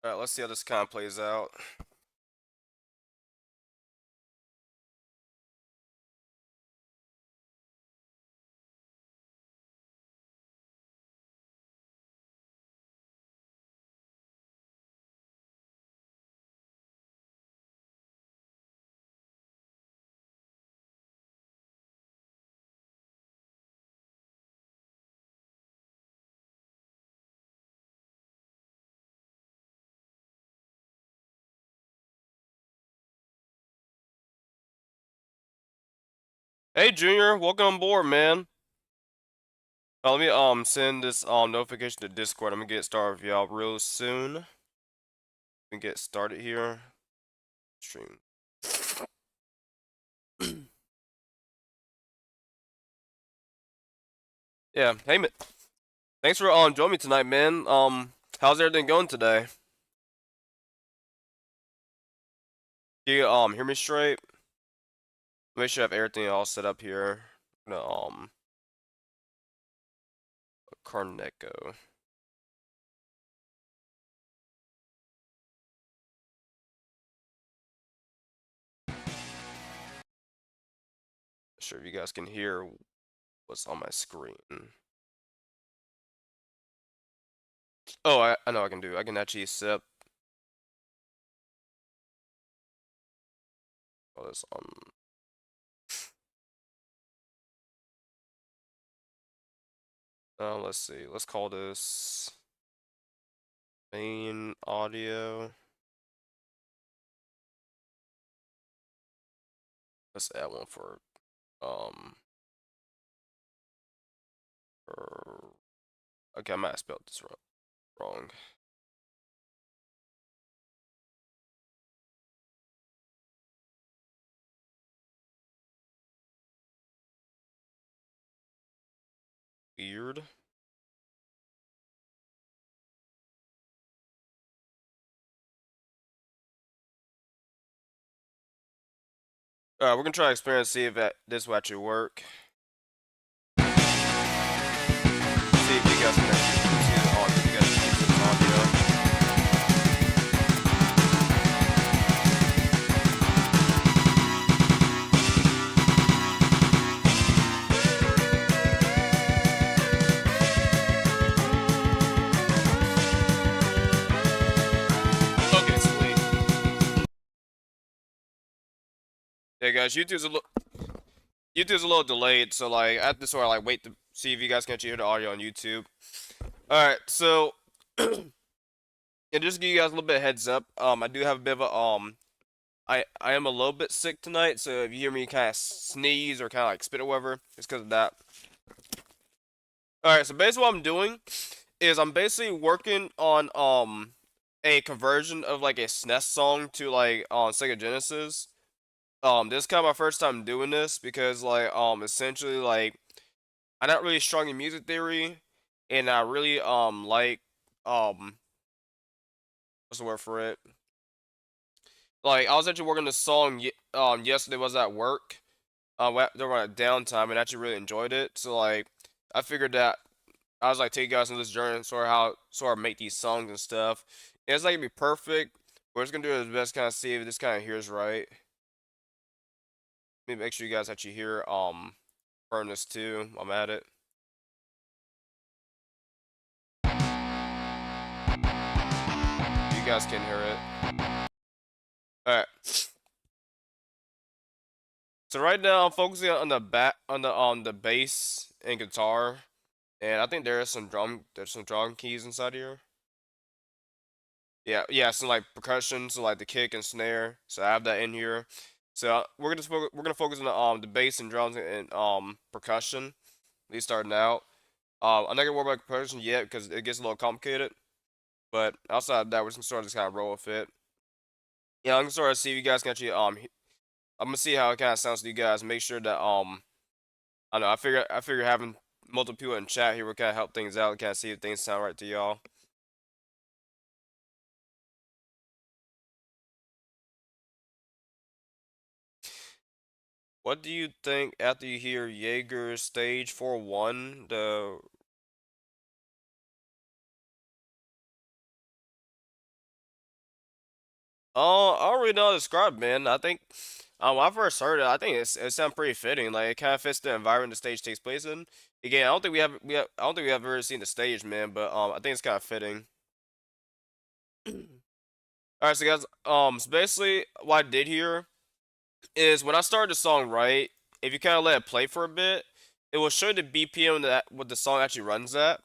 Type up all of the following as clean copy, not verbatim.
Alright, let's see how this kind of plays out. Hey Junior, welcome on board, man. Let me send this notification to Discord. I'm gonna get started with y'all real soon. We can get started here. Stream. Yeah, hey man. Thanks for joining me tonight, man. How's everything going today? Can you hear me straight? Make sure I have everything all set up here. I'm gonna Carneco. Sure if you guys can hear what's on my screen. Oh, I know I can do. I can actually set up all this on. Let's see. Let's call this main audio. Let's add one um for okay, I might have spelled this wrong. Weird. Alright, we're gonna try to experiment and see if this will actually work. See if you guys can actually see the audio. If you guys can see the audio. Okay, sweet. Yeah, guys, YouTube's a little delayed, so like I have to sort of like wait to see if you guys can actually hear the audio on YouTube. All right, so and just to give you guys a little bit of heads up, I do have a bit of a I am a little bit sick tonight, so if you hear me kind of sneeze or kind of like spit or whatever, it's because of that. All right, so basically what I'm doing is I'm basically working on a conversion of like a Snes song to like on Sega Genesis. This is kind of my first time doing this because like essentially like I'm not really strong in music theory, and I really like um what's the word for it? Like I was actually working this song yesterday was at work. During my downtime and actually really enjoyed it. So like I figured that I was like take you guys on this journey and sort of how sort of make these songs and stuff. And it's not gonna be perfect. We're just gonna do the best kind of see if this kind of hears right. Maybe make sure you guys actually hear furnace too. I'm at it. You guys can hear it. Alright. So right now I'm focusing on the on the bass and guitar. And I think there's some drum keys inside here. Yeah, some like percussion, so like the kick and snare. So I have that in here. So we're gonna focus on the bass and drums and percussion. At least starting out. I'm not gonna worry about percussion yet because it gets a little complicated. But outside of that, we're just gonna sort of just kind of roll with it. Yeah, I'm gonna sort of see if you guys can actually I'm gonna see how it kind of sounds to you guys. Make sure that I don't know. I figure having multiple people in chat here will kind of help things out. Kind of see if things sound right to y'all. What do you think after you hear Jaeger's stage 4-1? The I don't really know how to describe, man. I think when I first heard it, I think it sounds pretty fitting. Like it kind of fits the environment the stage takes place in. Again, I don't think I don't think we have ever seen the stage, man. But I think it's kind of fitting. All right, so guys, so basically what I did here is when I started the song, right? If you kind of let it play for a bit, it will show you the BPM that what the song actually runs at.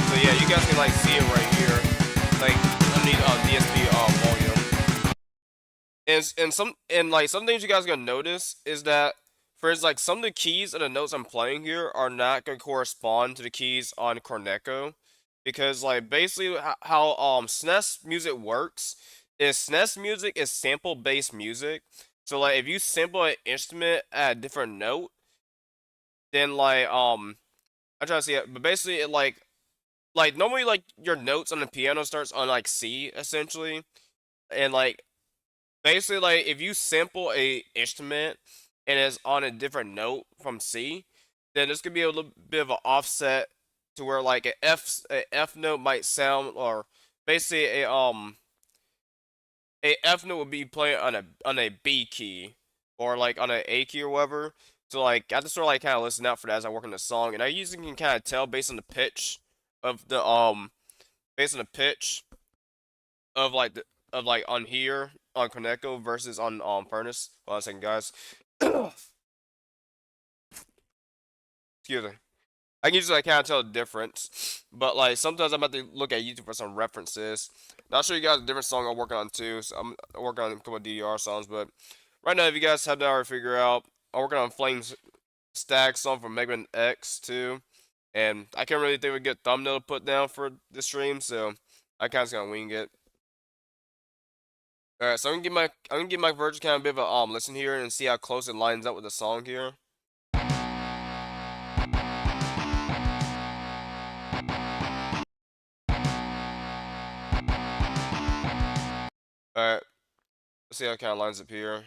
So yeah, you guys can like see it right here, like underneath DSP volume. And like some things you guys are gonna notice is that for instance, like some of the keys and the notes I'm playing here are not gonna correspond to the keys on Corneco, because like basically how SNES music works is SNES music is sample based music. So like if you sample an instrument at a different note, then like I'm trying to see it, but basically it like normally like your notes on the piano starts on like C essentially, and like basically like if you sample a instrument and it's on a different note from C, then this could be a little bit of an offset to where like a F note might sound, or basically a F note would be playing on a B key or like on an A key or whatever. So like I have to sort of like kind of listen out for that as I work on the song, and I usually can kind of tell based on the pitch of the based on the pitch of like on here on Koneko versus on Furnace. Hold on a second, guys. Excuse me. I can usually like, kind of tell the difference, but like sometimes I'm about to look at YouTube for some references. And I'll show you guys a different song I'm working on too. So I'm working on a couple of DDR songs, but right now, if you guys have that already figured out, I'm working on Flames Stag song from Mega Man X too, and I can't really think of a good thumbnail to put down for the stream, so I kind of just gonna wing it. All right, so I'm gonna give my version kind of a bit of a listen here and see how close it lines up with the song here. All right, let's see how it kind of lines up here.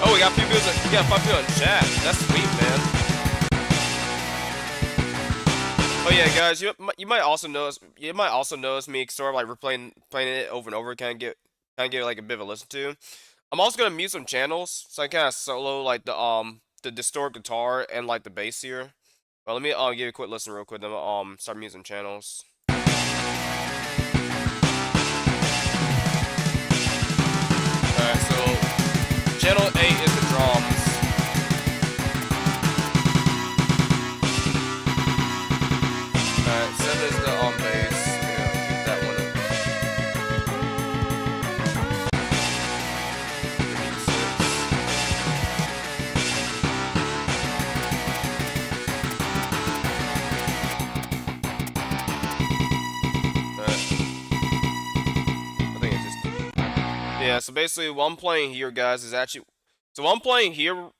Oh, we got a few people. We got 5 people in chat. That's sweet, man. Oh yeah, guys, you might also notice me sort of like playing it over and over, kind of get like a bit of a listen to. I'm also gonna mute some channels, so I kind of solo like the distorted guitar and like the bass here. Well, let me give you a quick listen real quick. Then I'll start muting some channels. Alright, so channel 8 is the drums. Alright, 7 is the bass. Yeah, keep that one. Mute 6. Alright. I think it's just yeah. So basically, what I'm playing here, guys, is actually so what I'm playing here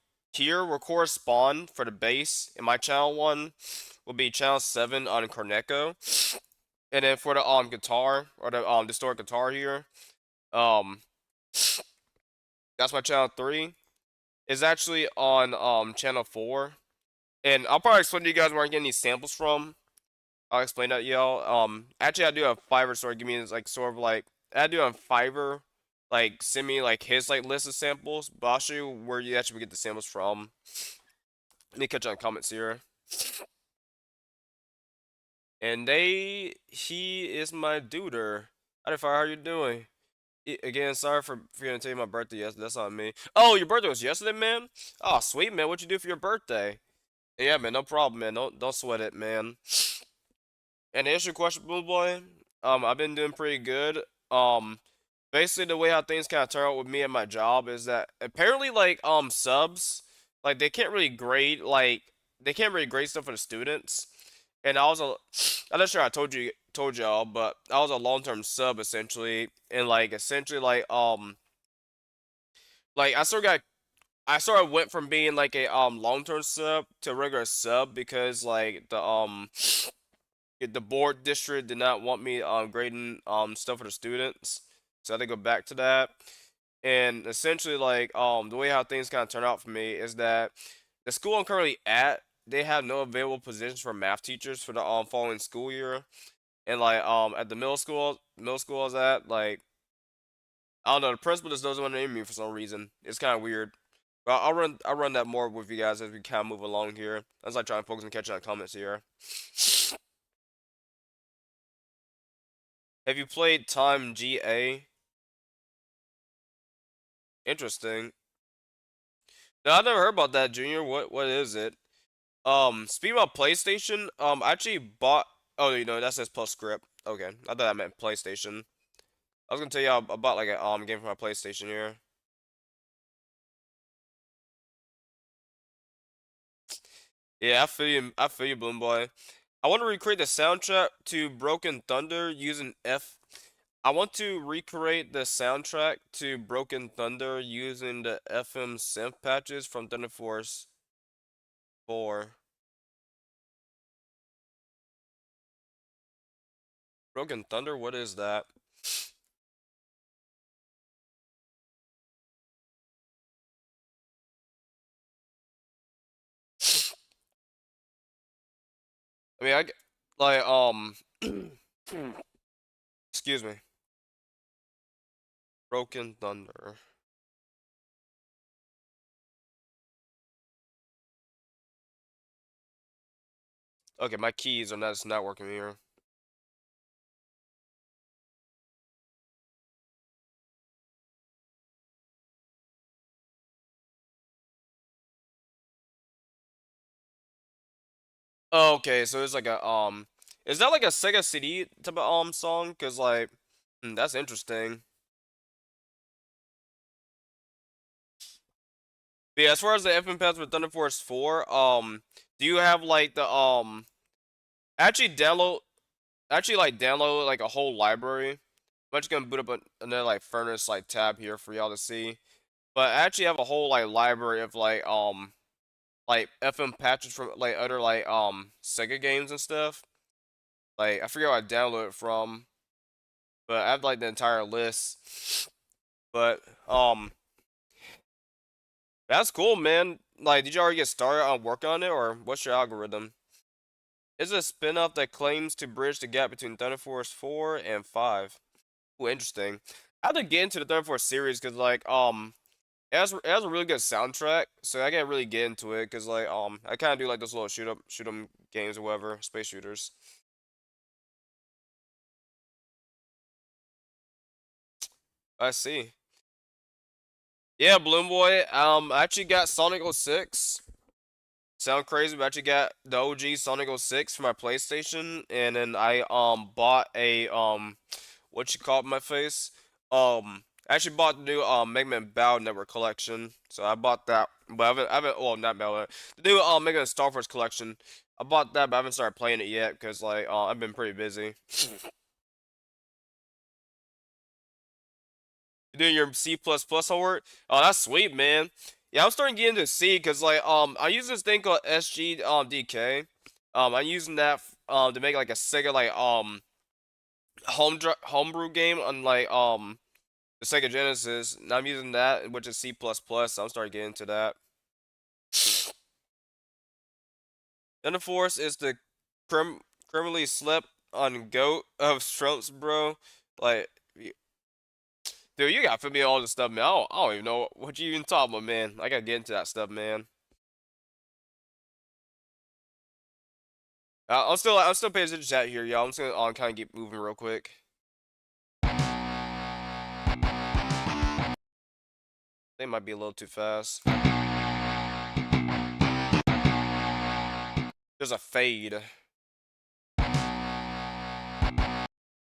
will correspond for the bass in my channel 1 will be channel 7 on Corneco, and then for the guitar or the distorted guitar here, um that's my channel 3 is actually on channel 4, and I'll probably explain to you guys where I'm getting these samples from. I'll explain that y'all. Actually, I do have Fiverr, so give me like sort of like I do have Fiverr, like send me like his like list of samples. But I'll show you where you actually get the samples from. Let me catch on comments here. And he is my duder. How are you doing? Again, sorry for forgetting to tell you my birthday yesterday. That's on me. Oh, your birthday was yesterday, man. Oh, sweet, man. What'd you do for your birthday? Yeah, man. No problem, man. Don't sweat it, man. And to answer your question, Blue Boy, I've been doing pretty good. Basically the way how things kind of turn out with me and my job is that apparently like subs, like they can't really grade stuff for the students. And I'm not sure I told y'all, but I was a long term sub essentially, and like essentially like I sort of went from being like a long term sub to a regular sub because like the board district did not want me grading stuff for the students, so I had to go back to that. And essentially, like, the way how things kind of turn out for me is that the school I'm currently at, they have no available positions for math teachers for the following school year. And like at the middle school I was at, like I don't know, the principal just doesn't want to name me for some reason. It's kind of weird. But I'll run that more with you guys as we kind of move along here. I was like trying to focus on catching on comments here. Have you played Time GA? Interesting. No, I've never heard about that, Junior. What is it? Speaking about PlayStation, I actually bought. Oh, that says postscript. Okay, I thought that meant PlayStation. I was gonna tell you I bought like a game for my PlayStation here. Yeah, I feel you. I feel you, Bloom Boy. I want to recreate the soundtrack to Broken Thunder using F. I want to recreate the soundtrack to Broken Thunder using the FM synth patches from Thunder Force 4. Broken Thunder, what is that? I mean, like excuse me. Broken Thunder. Okay, my keys are not working here. Oh, okay, so it's like a is that like a Sega CD type of song? Cause like, that's interesting. But yeah, as far as the FM pads with Thunder Force 4, do you have like the actually download download like a whole library? I'm just gonna boot up another like furnace like tab here for y'all to see. But I actually have a whole like library of like FM patches from like other like Sega games and stuff. Like I forget where I downloaded it from, but I have like the entire list. But that's cool, man. Like, did you already get started on working on it, or what's your algorithm? It's a spin-off that claims to bridge the gap between Thunder Force 4 and 5. Ooh, interesting. I have to get into the Thunder Force series because like it has a really good soundtrack, so I can't really get into it because like I kind of do like those little shoot 'em games or whatever, space shooters. I see. Yeah, Bloom Boy. I actually got Sonic 06. Sound crazy, but I actually got the OG Sonic 06 for my PlayStation, and then I bought a what you call it, my face? I actually bought the new Mega Man Battle Network collection, so I bought that, but I haven't well, not Battle Network, the new Mega Man Star Force collection. I bought that, but I haven't started playing it yet because like I've been pretty busy. You doing your C++ homework? Oh, that's sweet, man. Yeah, I'm starting to get into C because like I use this thing called SG DK. I'm using that to make like a Sega like homebrew game on like the Sega Genesis. And I'm using that, which is C++. So I'm starting to get into that. Thunder Force is the criminally slept on goat of Strumps, bro. Like, dude, you gotta fit me all this stuff, man. I don't even know what you even talking about, man. I gotta get into that stuff, man. I'm still paying attention to chat here, y'all. I'm just gonna kind of keep moving real quick. They might be a little too fast. There's a fade.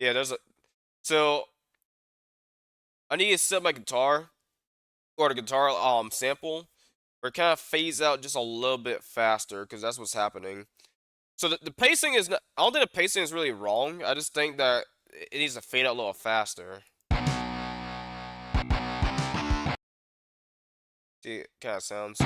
Yeah, there's a. So I need to set my guitar or the guitar sample, or kind of phase out just a little bit faster because that's what's happening. So the pacing is not. I don't think the pacing is really wrong. I just think that it needs to fade out a little faster. See, it kind of sounds.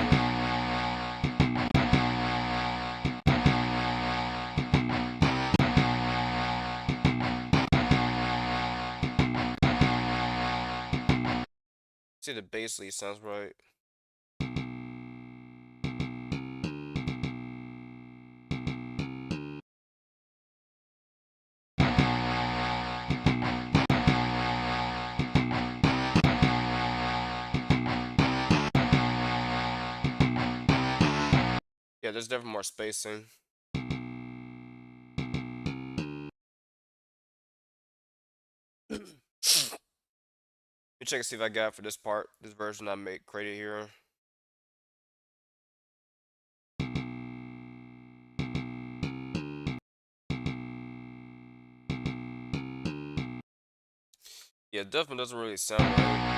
say the bass lead sounds right. Yeah, there's definitely more spacing. Let me check and see if I got it for this part, this version I made created here. Yeah, it definitely doesn't really sound right.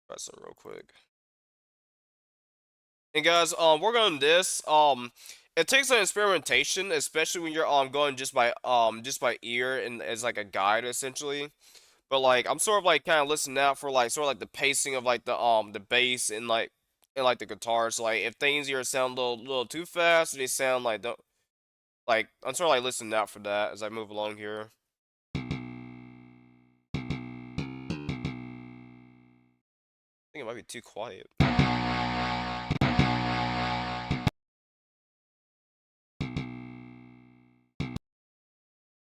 Try something real quick. And guys, working on this, it takes some experimentation, especially when you're going just by ear and as like a guide essentially. But like I'm sort of like kind of listening out for like sort of like the pacing of like the bass and like the guitar. So like if things here sound little too fast, or they sound like don't like I'm sort of like listening out for that as I move along here. I think it might be too quiet.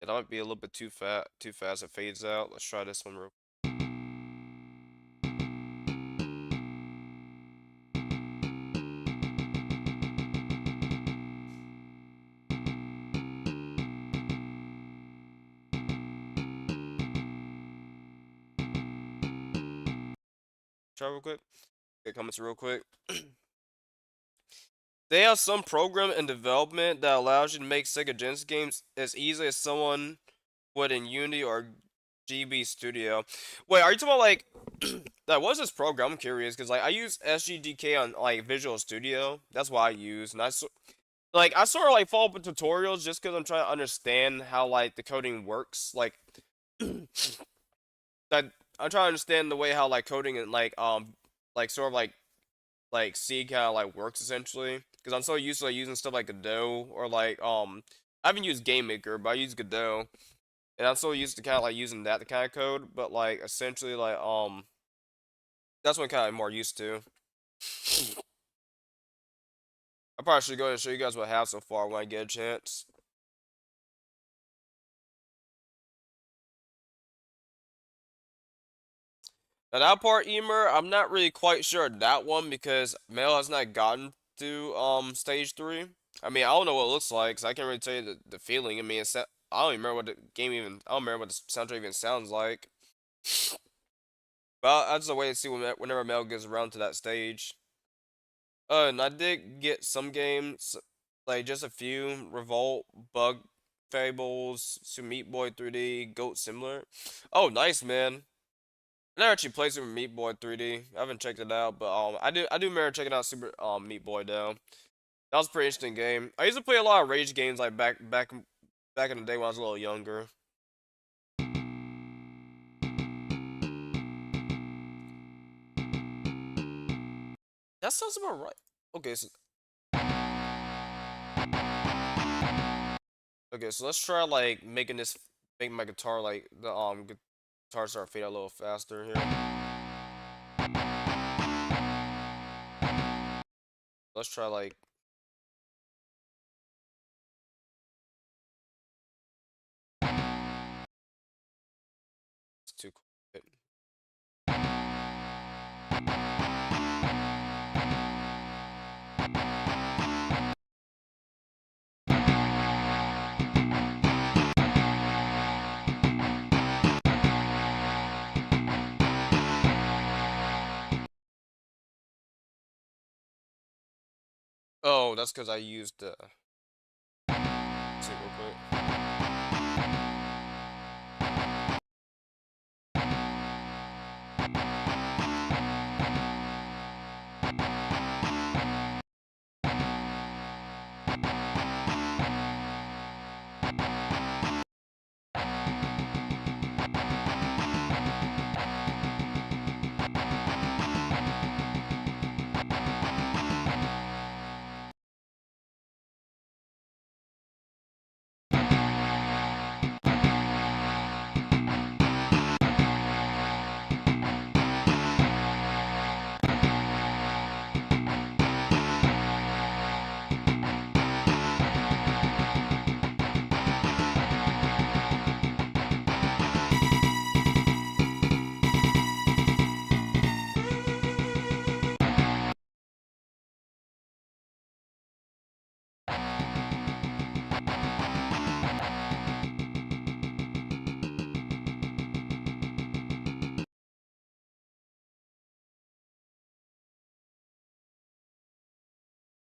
It might be a little bit too fast. It fades out. Let's try this one real. Try real quick. Get comments real quick. They have some program in development that allows you to make Sega Genesis games as easily as someone would in Unity or GB Studio. Wait, are you talking about like that? What's this program? I'm curious because like I use SGDK on like Visual Studio. That's what I use, and I sort of like follow up with tutorials just because I'm trying to understand how like the coding works. Like that I'm trying to understand the way how like coding and like sort of like see kind of like works essentially because I'm so used to like using stuff like Godot or like I haven't used Game Maker but I use Godot and I'm so used to kind of like using that to kind of code but like essentially like that's what I'm kind of more used to. I probably should go ahead and show you guys what I have so far when I get a chance. Now that part, Emer, I'm not really quite sure of that one because Mel has not gotten to stage 3. I mean, I don't know what it looks like, 'cause I can't really tell you the feeling. I mean, I don't even remember what the game even. I don't remember what the soundtrack even sounds like. But I just wait to see whenever Mel gets around to that stage. And I did get some games, like just a few. Revolt, Bug, Fables, Super Meat Boy 3D, Goat Similar. Oh, nice, man. I never actually played Super Meat Boy 3D. I haven't checked it out, but I do remember checking out Super Meat Boy though. That was a pretty interesting game. I used to play a lot of Rage games like back in the day when I was a little younger. That sounds about right. Okay, so let's try like making my guitar like the guitar start fade out a little faster here. Let's try like it's too quick. Oh, that's because I used let's see real quick.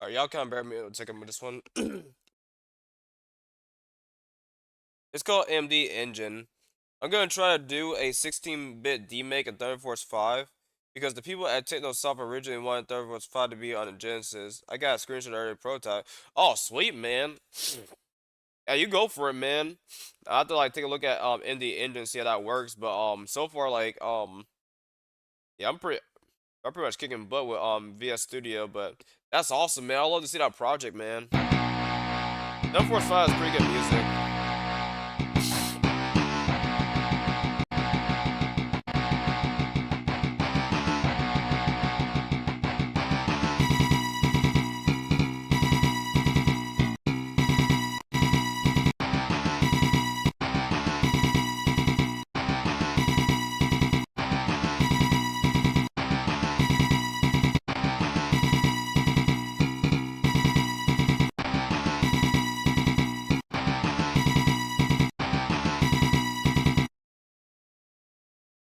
Alright, y'all kind of bear me a second with this one. It's called MD Engine. I'm gonna try to do a 16-bit demake of Thunder Force 5 because the people at Techno Soft originally wanted Thunder Force 5 to be on the Genesis. I got a screenshot earlier prototype. Oh, sweet, man. Yeah, you go for it, man. I have to like take a look at MD Engine, see how that works. But so far like yeah, I'm pretty much kicking butt with VS Studio. But that's awesome, man. I love to see that project, man. Thunder Force 5 is pretty good music.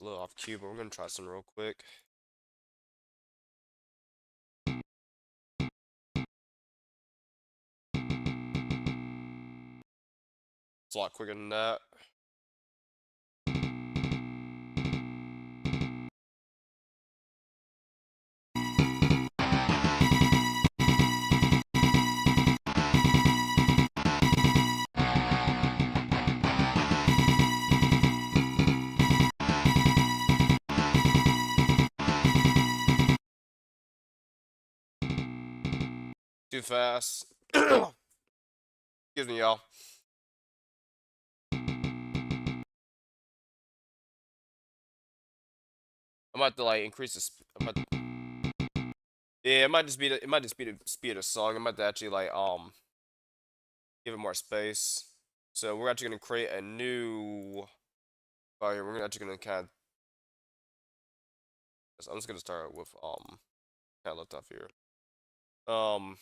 A little off cue, but we're gonna try some real quick. It's a lot quicker than that. Too fast. Excuse me, y'all. I'm about to like increase the. Yeah, it might just be the. It might just be the speed of the song. I'm about to actually like give it more space. So we're actually gonna create a new. Oh, here we're actually gonna kind of. I'm just gonna start with kind of left off here. Um,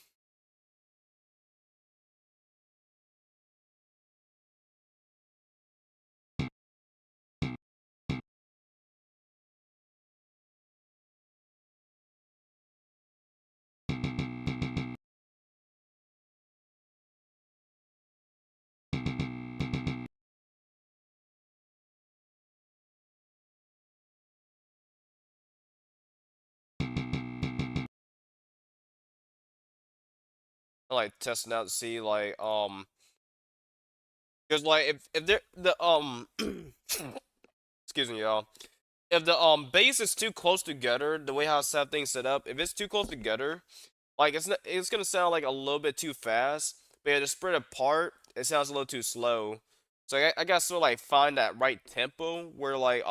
I like testing out to see like because like if they're the excuse me, y'all. If the base is too close together, the way how I have things set up, if it's too close together, like it's gonna sound like a little bit too fast. But yeah, to spread apart, it sounds a little too slow. So I gotta sort of like find that right tempo where like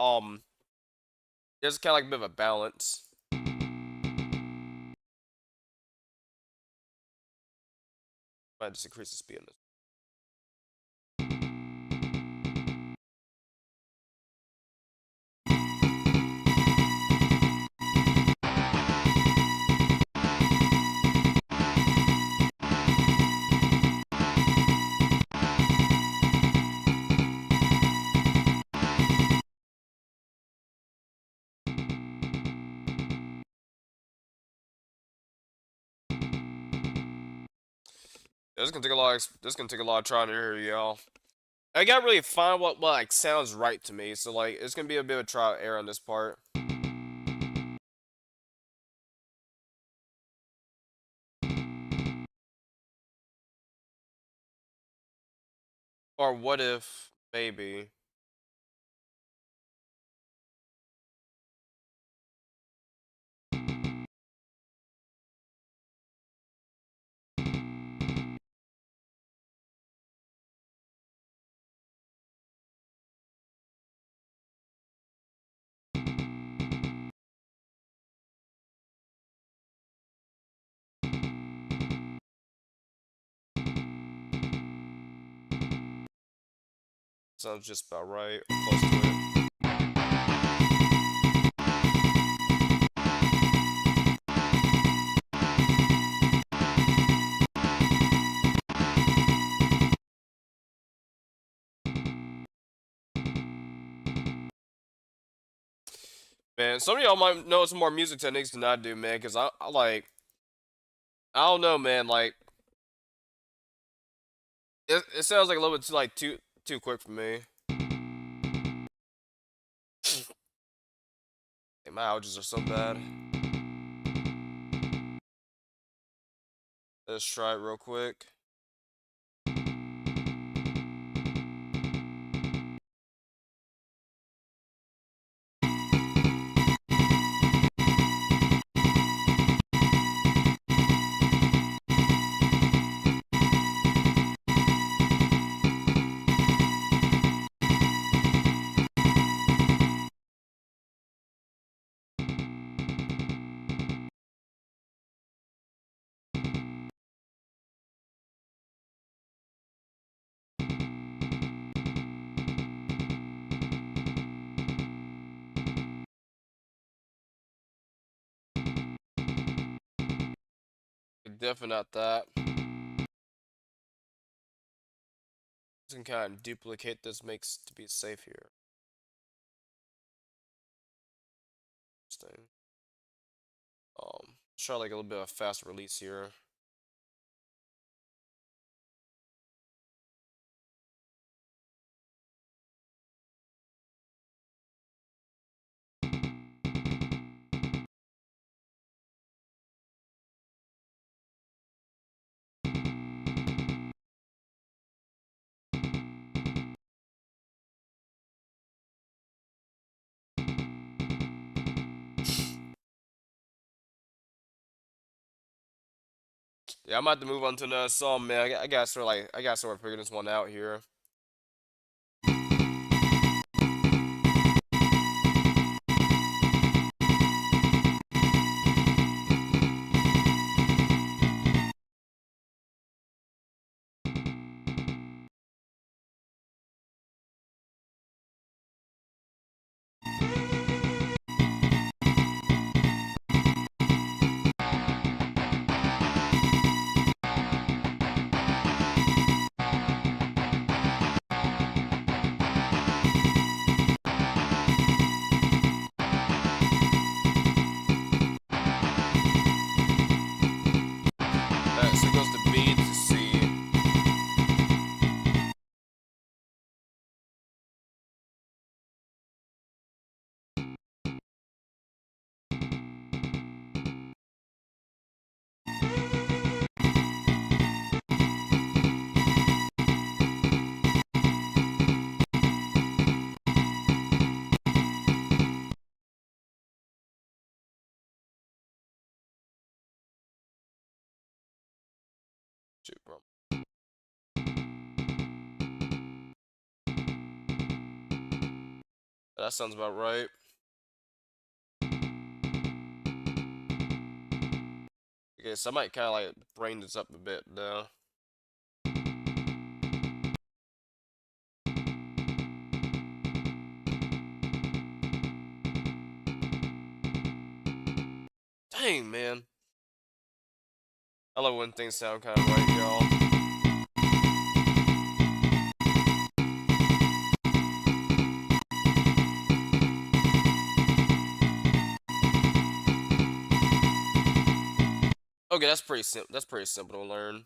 there's kind of like a bit of a balance. Might just increase the speed on this. This is gonna take a lot. This is gonna take a lot of trying to hear y'all. I gotta really find what like sounds right to me. So like it's gonna be a bit of a trial and error on this part. Or what if maybe? Sounds just about right or close to it. Man, some of y'all might know some more music techniques than I do, man. Cause I like I don't know, man. Like it sounds like a little bit too quick for me. Like, my allergies are so bad. Let's try it real quick. Definitely not that. Just can kind of duplicate this, makes to be safe here. Interesting. Let's try like a little bit of fast release here. Yeah, I'm about to move on to another song, man. I gotta I gotta sort of figure this one out here. Alright, so it goes to B to C. Shoot, bro. That sounds about right. Okay, so I might kind of like brain this up a bit though. Dang, man. I love when things sound kind of right, y'all. Okay, that's pretty simple to learn.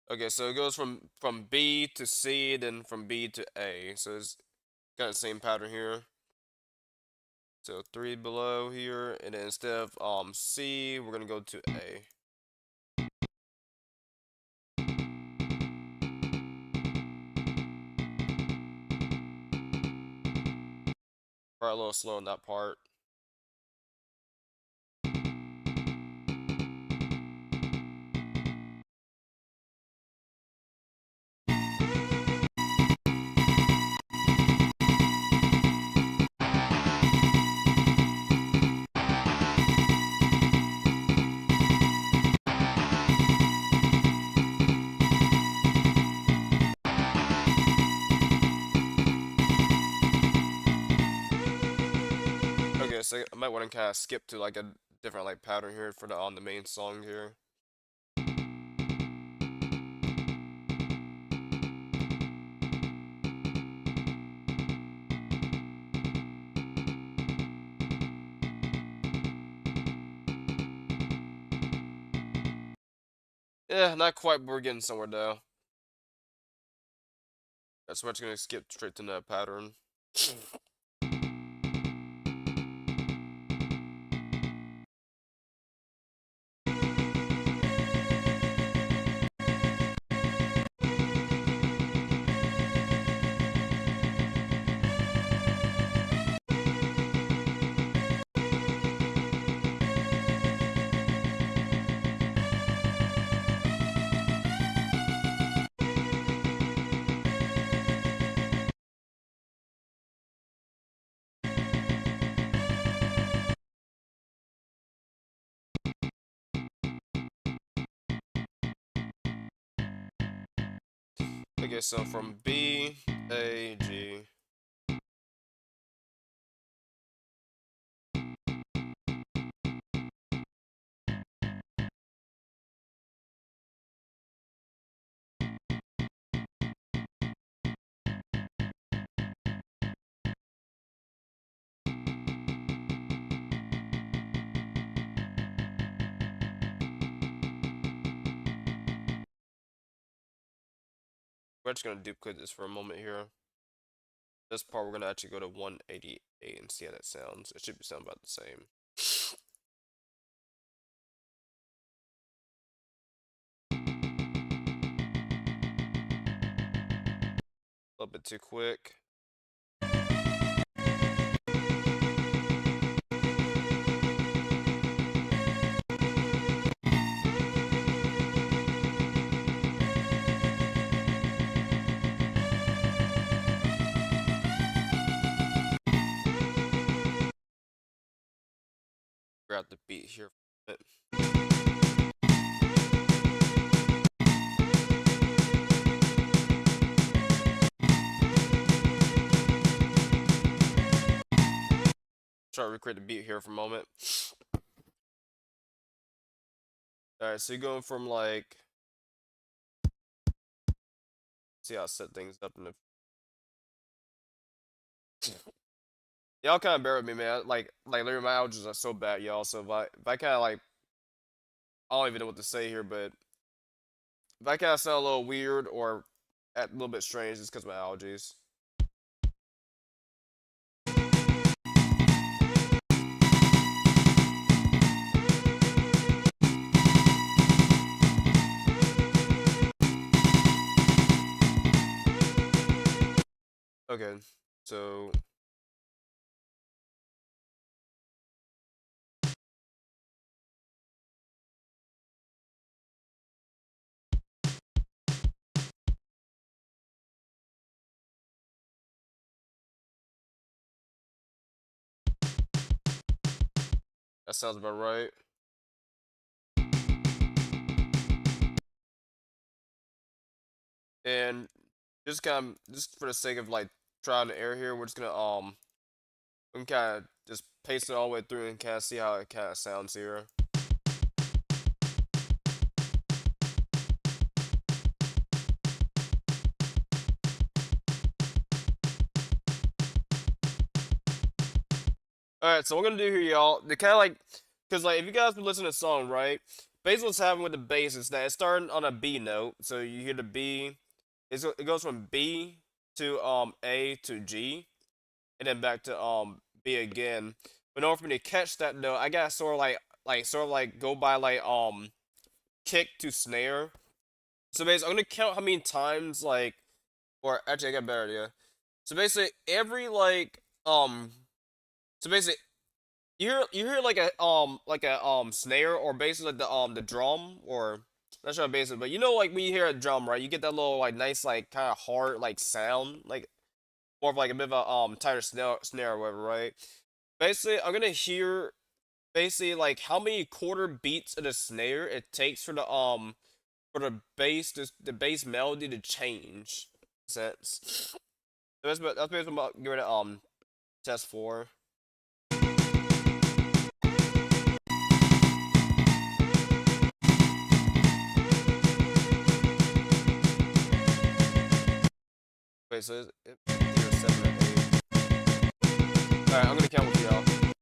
Okay, so it goes from B to C, then from B to A. So it's kind of the same pattern here. So three below here, and then instead of C, we're gonna go to A. Probably a little slow on that part. Okay, so I might want to kind of skip to like a different like pattern here for the on the main song here. Yeah, not quite, but we're getting somewhere though. That's why it's gonna skip straight to that pattern. Okay, so from B, A, G. We're just gonna duplicate this for a moment here. This part we're gonna actually go to 188 and see how that sounds. It should sound about the same. A little bit too quick. Grab the beat here. Try to recreate the beat here for a moment. Alright, so you're going from like, see how I set things up in the. Y'all kind of bear with me, man. Like literally my allergies are so bad, y'all. So if I kind of like, I don't even know what to say here, but if I kind of sound a little weird or a little bit strange, it's because of my allergies. Okay, so that sounds about right. And just for the sake of like trying to air here, we're just gonna we can kind of just paste it all the way through and kind of see how it kind of sounds here. Alright, so what we're gonna do here, y'all, they kind of like, because like if you guys been listening to the song, right, basically what's happening with the bass is that it's starting on a B note, so you hear the B, it goes from B to A to G, and then back to B again. But in order for me to catch that note, I gotta sort of like go by like kick to snare. So basically, I'm gonna count how many times like, or actually I got a better idea. So basically, every so basically you hear like a snare or basically like the drum or not sure basically, but you know like when you hear a drum, right, you get that little like nice like kind of hard like sound, like more of like a bit of a tighter snare or whatever, right? Basically, I'm gonna hear basically like how many quarter beats of the snare it takes for the bass melody to change. Sense. That's basically what I'm gonna test for. Wait, so it's 0, 7, and 8. Alright, I'm gonna count with y'all. 1,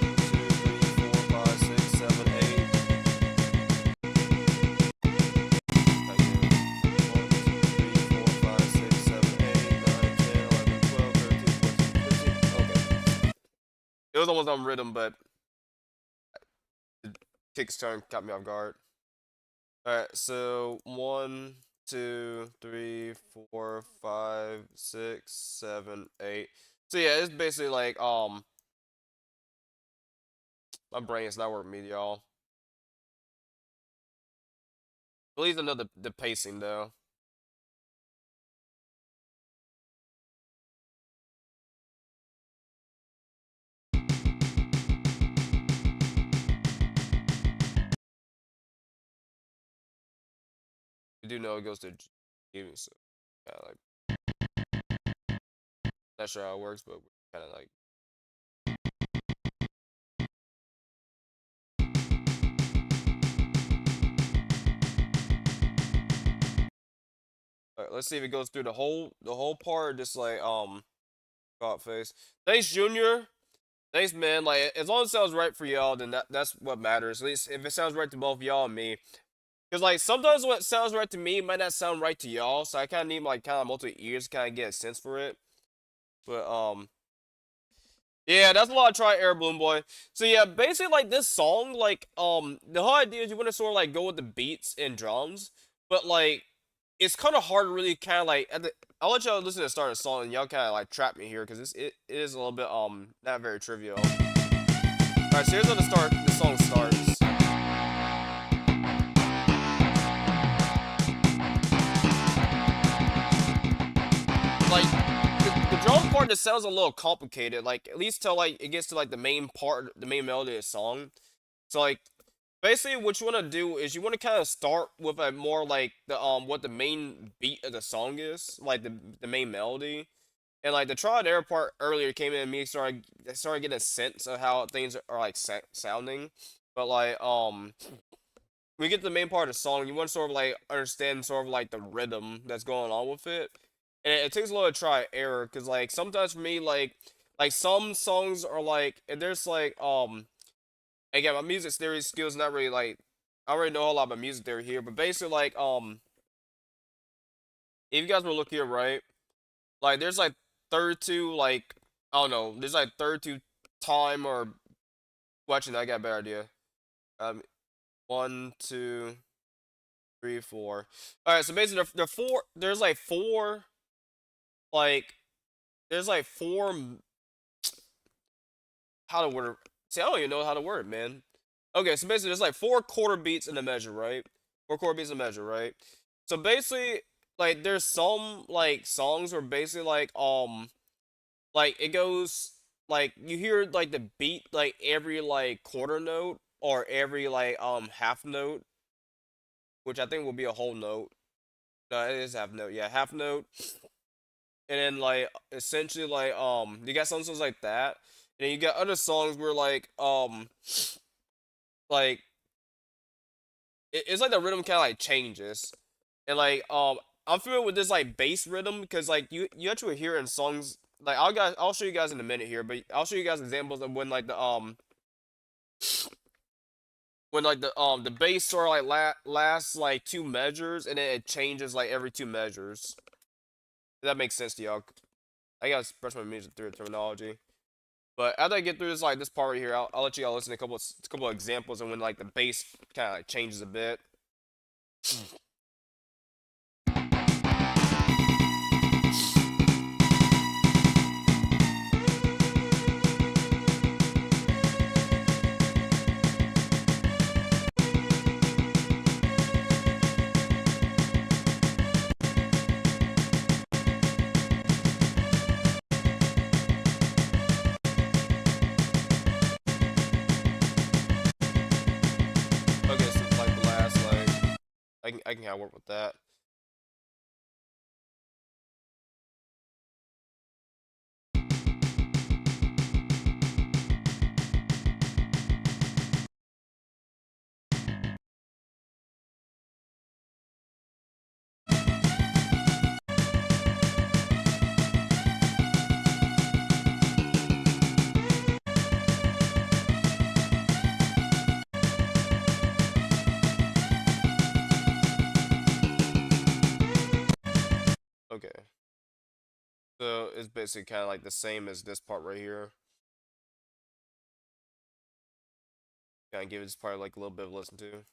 2, 3, 4, 5, 6, 7, 8. was almost on rhythm, but the kick's turn caught me off guard. All right, so one, two, three, four, five, six, seven, eight. So yeah, it's basically like my brain is not working me, y'all. At least I know the pacing though. You do know it goes to G, so kind of like not sure how it works, but kind of like. All right, let's see if it goes through the whole part, just like God face. Thanks, Junior. Thanks, man. Like as long as it sounds right for y'all, then that's what matters. At least if it sounds right to both y'all and me. Cause like sometimes what sounds right to me might not sound right to y'all, so I kind of need like kind of multiple ears to kind of get a sense for it. But yeah, that's a lot of try air Bloom Boy. So yeah, basically like this song, like the whole idea is you want to sort of like go with the beats and drums, but like it's kind of hard to really kind of like I'll let y'all listen to the start of the song and y'all kind of like trap me here because it is a little bit not very trivial. All right, so here's how the song starts. Like the drum part just sounds a little complicated. Like at least till like it gets to like the main part, the main melody of the song. So like basically what you want to do is you want to kind of start with a more like the what the main beat of the song is, like the main melody. And like the trial and error part earlier came in and me started getting a sense of how things are like sounding. But like when you get to the main part of the song, you want to sort of like understand sort of like the rhythm that's going on with it. And it takes a lot of try and error because like sometimes for me like some songs are like and there's like again my music theory skills not really like I don't really know a whole lot about music theory here, but basically like if you guys will look here right, like there's like third to like I don't know, there's like third to time or watching I got a better idea. Um one, two, three, four. Alright, so basically there four there's like four like there's like four how to word it. See, I don't even know how to word it, man. Okay, so basically there's like four quarter beats in the measure, right? Four quarter beats in the measure, right? So basically, like there's some like songs where basically like it goes like you hear like the beat like every like quarter note or every like half note, which I think will be a whole note. No, it is half note, yeah, half note. And then like essentially like you got some songs like that. And then you got other songs where like it's like the rhythm kind of like changes, and like I'm familiar with this like bass rhythm because like you actually hear in songs like I'll show you guys in a minute here, but I'll show you guys examples of when like the bass sort of like lasts like two measures and then it changes like every two measures. If that makes sense to y'all. I gotta express my music through terminology. But after I get through this like this part right here, I'll let you all listen to a couple of examples and when like the bass kind of like changes a bit. Okay, so like the last like I can kind of work with that. Okay. So it's basically kind of like the same as this part right here. kind of give this part like a little bit of a listen to.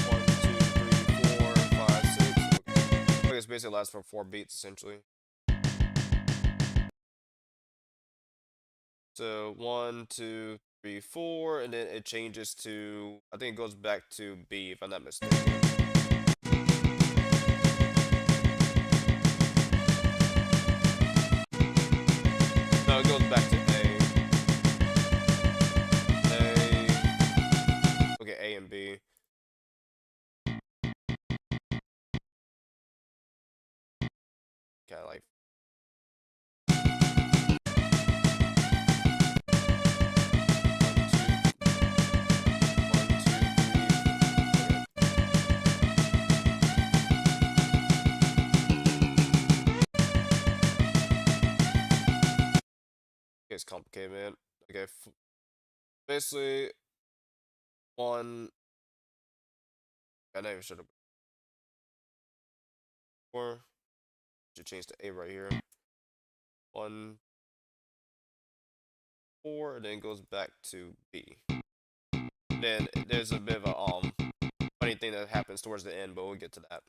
One, two, three, four, five, six. Okay, it's basically lasts for 4 beats essentially. So 1, 2, 3, 4, and then it changes to, I think it goes back to B if I'm not mistaken. No, it goes back to A. A. Okay, A and B. Kind of like. It's complicated, man. Okay, basically one. I never should have. Four. Should change to A right here. 1, 4, and then it goes back to B. Then there's a bit of a funny thing that happens towards the end, but we'll get to that.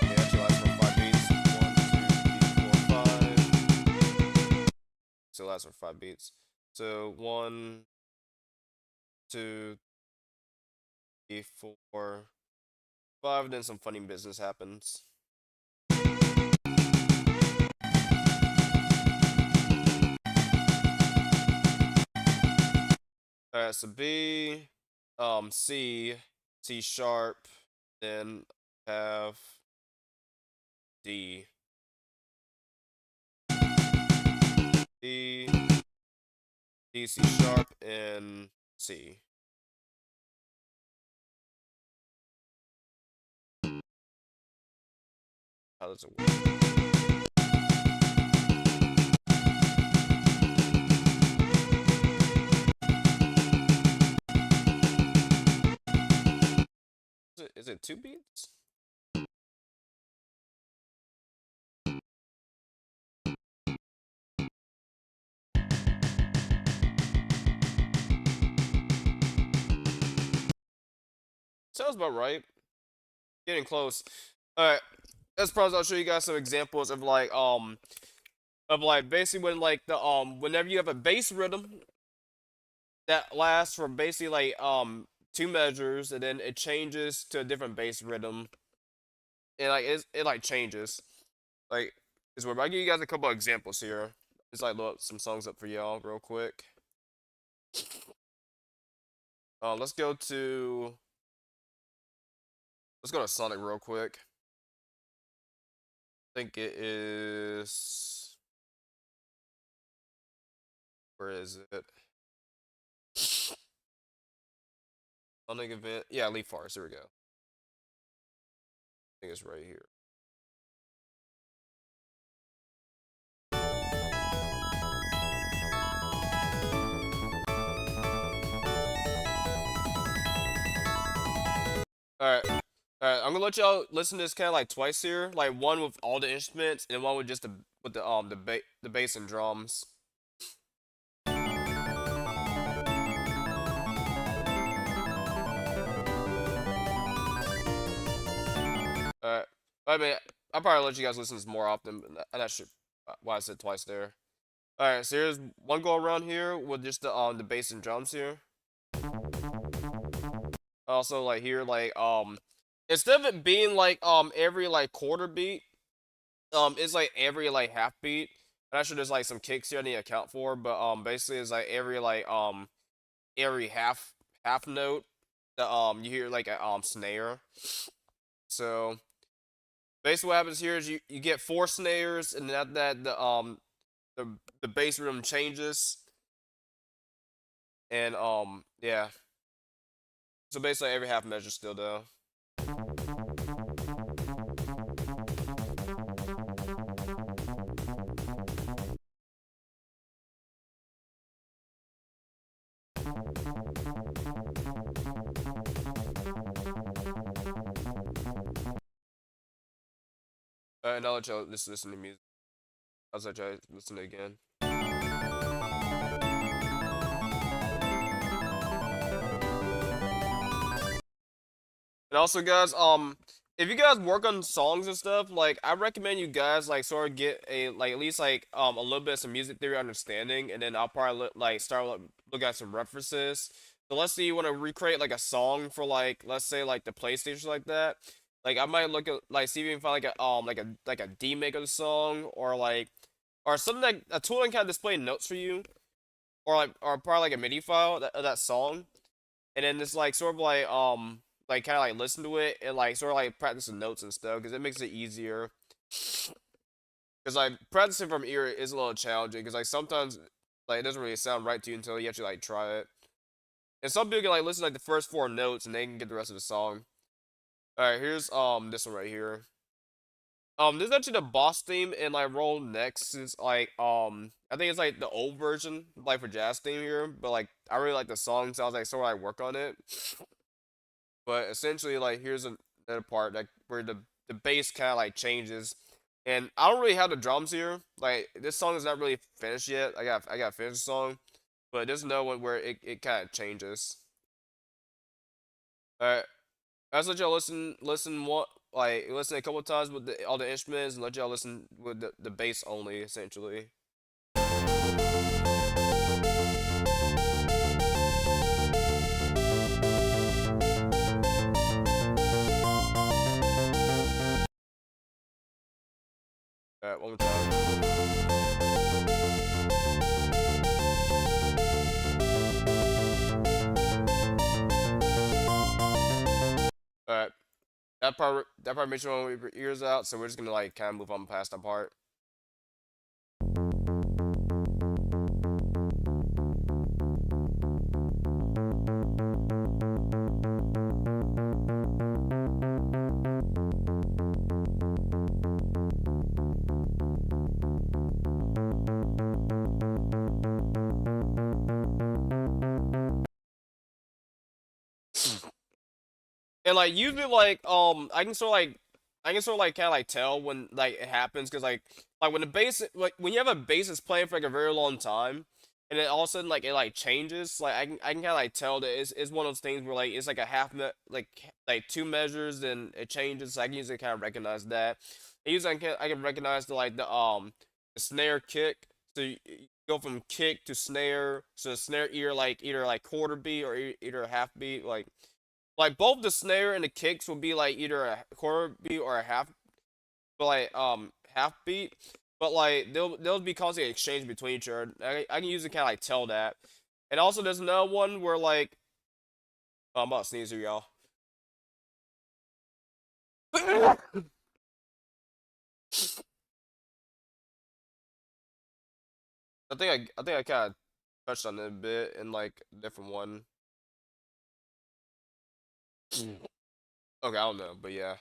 It actually lasts for 5 beats. 1, 2, 3, 4, 5. So it lasts for 5 beats. So 1, 2, 3, 4, 5, and then some funny business happens. Alright, so B, C, C sharp, then have D. D, D, C sharp, and C. How does it work? Is it 2 beats? Sounds about right. Getting close. Alright. As far as I'll show you guys some examples of like basically when like the whenever you have a bass rhythm that lasts for basically like 2 measures and then it changes to a different bass rhythm. And like it like changes. Like is where I'll give you guys a couple of examples here. Just like load some songs up for y'all real quick. Let's go to Sonic real quick. I think it is, where is it? Sonic event. Yeah, Leaf Forest. Here we go. I think it's right here. Alright. Alright, I'm gonna let y'all listen to this kind of like twice here. Like one with all the instruments and one with just the bass and drums. Alright. I mean, I'll probably let you guys listen to this more often, but I'm not sure why I said twice there. Alright, so here's one go around here with just the bass and drums here. Also like here like instead of it being like every like quarter beat, it's like every like half beat. I'm not sure there's like some kicks here I need to account for, but basically it's like every half note that you hear like a snare. So Basically, what happens here is you get four snares, and then after that the the bass rhythm changes, and yeah. So basically, every half measure still though. Now let y'all listen to music. I'll let y'all listen to it again. And also, guys, if you guys work on songs and stuff, like I recommend you guys like sort of get a like at least like a little bit of some music theory understanding, and then I'll probably like start look at some references. So let's say you want to recreate like a song for like let's say like the PlayStation like that. Like I might look at like see if you can find like a D make of the song or something like a tool that can display notes for you or probably like a MIDI file of that song, and then just like sort of like kind of like listen to it and like sort of like practice the notes and stuff because it makes it easier. Because like practicing from ear is a little challenging because like sometimes like it doesn't really sound right to you until you actually like try it. And some people can like listen to, like the first four notes and they can get the rest of the song. All right, here's this one right here. This is actually the boss theme and like roll next is like I think it's like the old version like for jazz theme here, but like I really like the song, so I was like sort of like work on it. But essentially, like here's another part like where the bass kind of like changes, and I don't really have the drums here. Like this song is not really finished yet. I got to finish the song, but there's no one where it kind of changes. All right, I just let y'all listen what like listen a couple times with all the instruments and let y'all listen with the bass only essentially. All right, one more time. All right. That part makes you want to whip your ears out, so we're just gonna like kind of move on past that part. And like usually like I can sort of like kind of like tell when like it happens because like when the bass like when you have a bass that's playing for like a very long time and then all of a sudden like it like changes like I can kind of like tell that it's one of those things where like it's like a like two measures and it changes, so I can usually kind of recognize that. And usually I can recognize the snare kick, so you go from kick to snare, so the snare either like quarter beat or either a half beat like both the snare and the kicks will be like either a quarter beat or a half, but like half beat. But like they'll be constantly exchanged between each other. I can usually kind of like tell that. And also there's another one where like I'm about to sneeze here, y'all. I think I kind of touched on it a bit in like a different one. Okay, I don't know, but yeah.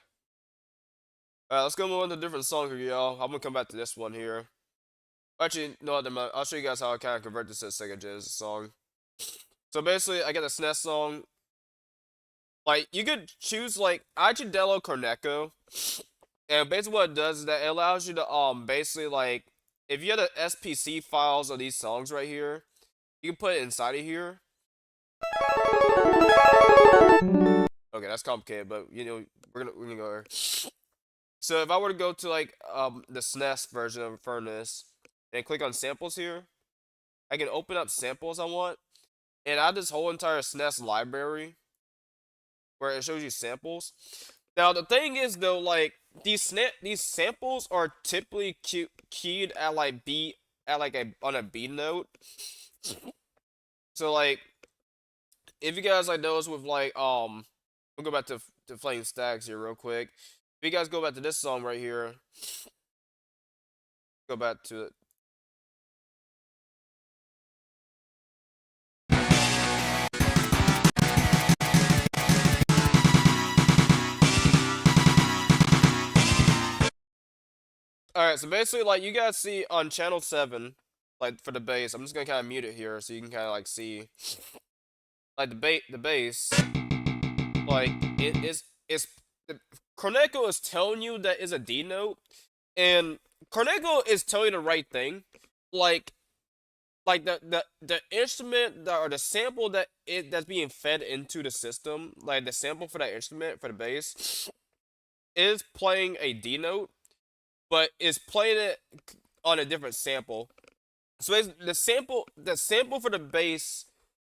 Alright, let's go move on to a different song here, y'all. I'm gonna come back to this one here. Actually, no, I'll show you guys how I kind of convert this to a Sega Genesis song. So basically, I get a Snes song. Like you could choose like I actually download Corneco, and basically what it does is that it allows you to basically like if you have the SPC files of these songs right here, you can put it inside of here. Okay, that's complicated, but you know we're gonna go here. So if I were to go to like the SNES version of Furnace and click on samples here, I can open up samples I want, and I have this whole entire SNES library where it shows you samples. Now the thing is though, like these samples are typically keyed at like B at like a on a B note. So like if you guys like notice with like we'll go back to Flame Stacks here real quick. If you guys go back to this song right here, go back to it. Alright, so basically, like, you guys see on channel 7, like, for the bass, I'm just gonna kind of mute it here so you can kind of, like, see, like, the bass, like, the Corneco is telling you that is a D note, and Corneco is telling you the right thing, like, the instrument or the sample that's being fed into the system, like, the sample for that instrument, for the bass, is playing a D note, but is playing it on a different sample. So the sample for the bass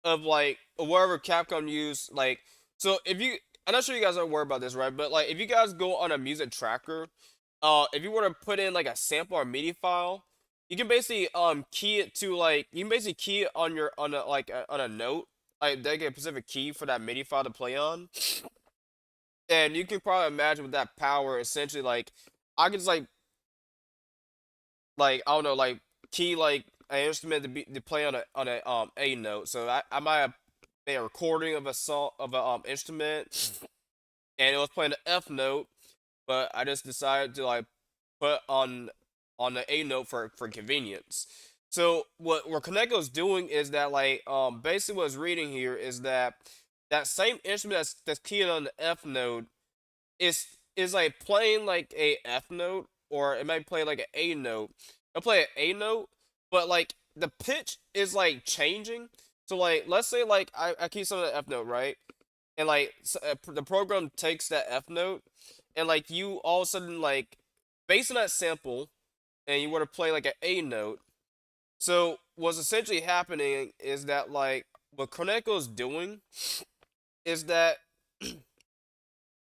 of like wherever Capcom used, like, so if you, I'm not sure you guys are aware about this, right? But like if you guys go on a music tracker, if you were to put in like a sample or MIDI file, you can basically key it to like you can basically key it on your on a like on a note, like they get a specific key for that MIDI file to play on, and you can probably imagine with that power, essentially like I could just like I don't know, like key like an instrument to play on a note. So I might have made a recording of a song of a instrument, and it was playing the F note, but I just decided to like put on the A note for convenience. So what Kaneko's doing is that like basically what it's reading here is that that same instrument that's keyed on the F note is like playing like a F note, or it might play like an A note. It'll play an A note, but like the pitch is like changing. So like let's say like I keep some of the F note, right, and like the program takes that F note, and like you all of a sudden like based on that sample, and you were to play like an A note. So what's essentially happening is that like what Koneko's doing is that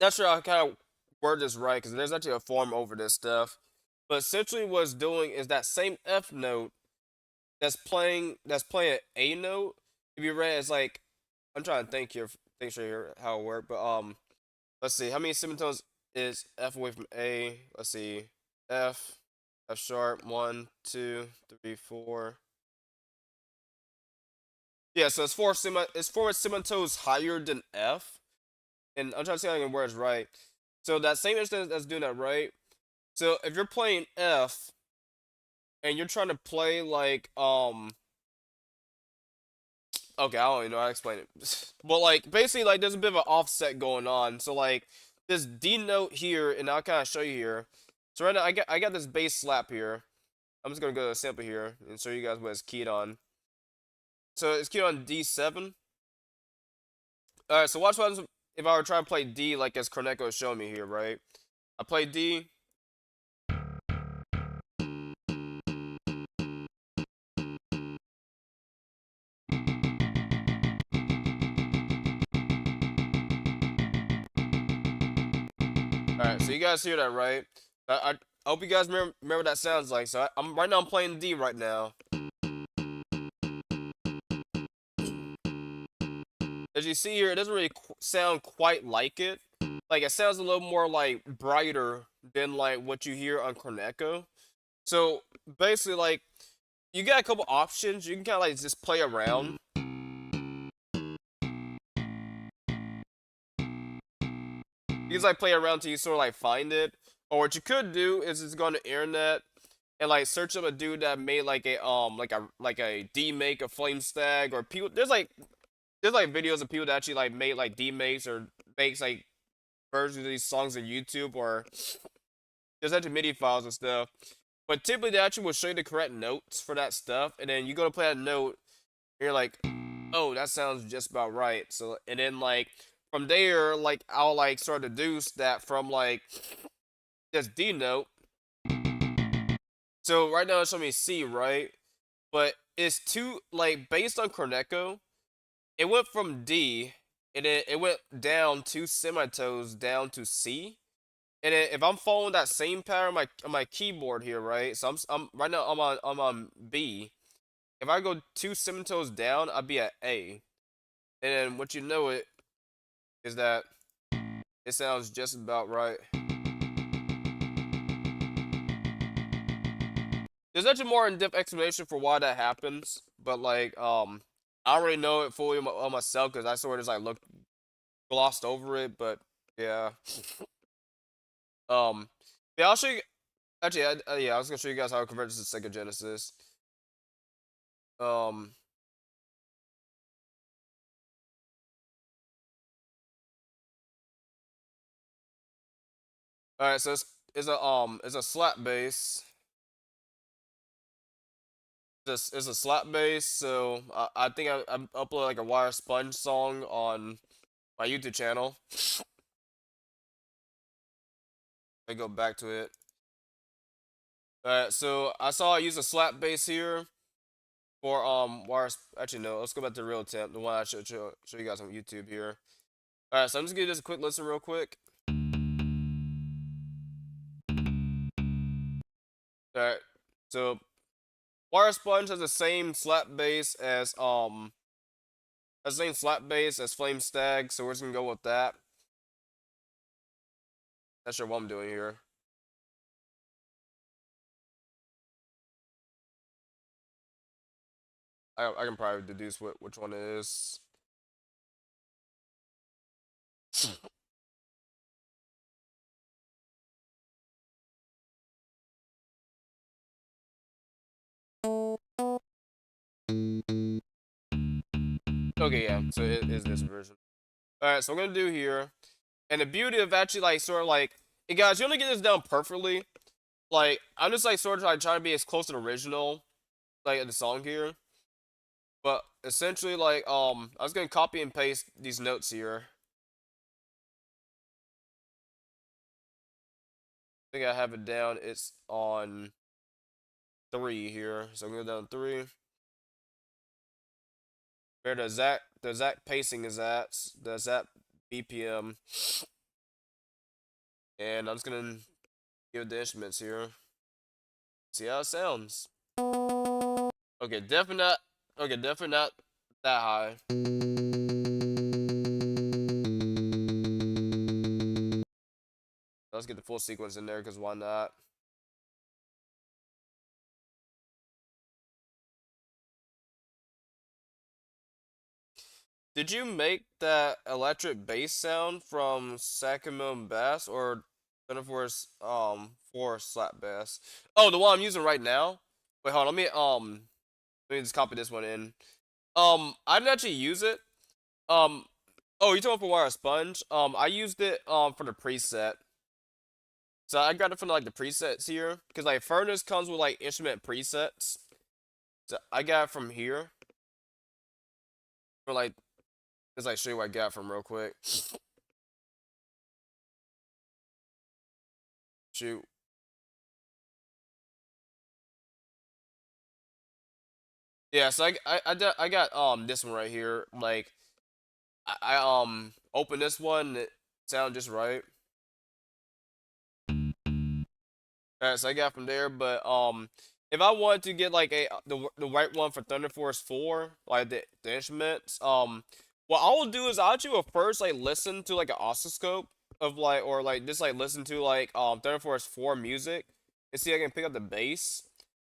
not sure I kind of word this right because there's actually a form over this stuff. But essentially, what it's doing is that same F note that's playing A note. If you read, it's like I'm trying to think here how it worked. But let's see how many semitones is F away from A. Let's see, F, F sharp, 1, 2, 3, 4. Yeah, so it's four semitones higher than F, and I'm trying to see how I can word it right. So that same instance that's doing that right. So if you're playing F and you're trying to play like okay, I don't even know how to explain it. But like basically like there's a bit of an offset going on. So like this D note here, and I'll kinda show you here. So right now I got this bass slap here. I'm just gonna go to a sample here and show you guys what it's keyed on. So it's keyed on D7. Alright, so watch what happens if I were trying to play D like as Corneco is showing me here, right? I play D. Alright, so you guys hear that, right? I hope you guys remember what that sounds like. So I'm right now I'm playing D right now. As you see here, it doesn't really sound quite like it. Like it sounds a little more like brighter than like what you hear on Corneco. So basically, like you got a couple options. You can kind of like just play around. You can like play around till you sort of like find it. Or what you could do is just go on the internet and like search up a dude that made like a like a D make of Flame Stag, or people. There's like videos of people that actually like made like D makes or makes like versions of these songs on YouTube, or there's actually MIDI files and stuff. But typically, they actually will show you the correct notes for that stuff, and then you go to play that note, and you're like, "Oh, that sounds just about right." So, and then like from there, like I'll like sort of deduce that from like this D note. So right now it's showing me C, right? But it's too like based on Corneco, it went from D, and then it went down 2 semitones down to C. And then if I'm following that same pattern on my keyboard here, right? So I'm right now I'm on B. If I go 2 semitones down, I'll be at A. And then what you know it is that it sounds just about right. there's actually more in-depth explanation for why that happens, but like I don't really know it fully myself because I sort of just like looked glossed over it, but yeah. Um, yeah, I'll show you. Actually, yeah, I was gonna show you guys how it converts to Sega Genesis. Um, all right, so it's a slap bass. This is a slap bass, so I think I uploaded like a Wire Sponge song on my YouTube channel. I go back to it. Alright, so I saw I use a slap bass here for actually no, let's go back to the real temp, the one I show you guys on YouTube here. Alright, so I'm just gonna do this a quick listen real quick. Alright, so Wire Sponge has the same slap bass as Flame Stag, so we're just gonna go with that. Not sure what I'm doing here. I can probably deduce which one it is. Okay, yeah, so it is this version. Alright, so what I'm gonna do here, and the beauty of actually like sort of like, hey guys, you only get this down perfectly. Like I'm just like sort of like trying to be as close to the original, like the song here. But essentially, like I was gonna copy and paste these notes here. I think I have it down. It's on 3 here, so I'm going down 3. Where the exact pacing is at, the exact BPM, and I'm just gonna give the instruments here. See how it sounds. Okay, definitely not. Okay, definitely not that high. Let's get the full sequence in there, because why not? Did you make that electric bass sound from Sacramento Bass or Beneforce 4 slap bass? Oh, the one I'm using right now? Wait, hold on, let me just copy this one in. I didn't actually use it. Um oh, you talking for Wire Sponge? I used it for the preset. So I got it from like the presets here. Cause like Furnace comes with like instrument presets. So I got it from here. For like let's like show you what I got from real quick. Shoot. Yeah, so I got this one right here. Like I opened this one and it sounded just right. Alright, so I got from there, but if I wanted to get like the right one for Thunder Force 4, like the instruments, what I will do is I'll actually will first like listen to like an oscilloscope of like or like just like listen to like Thunder Force 4 music and see if I can pick up the bass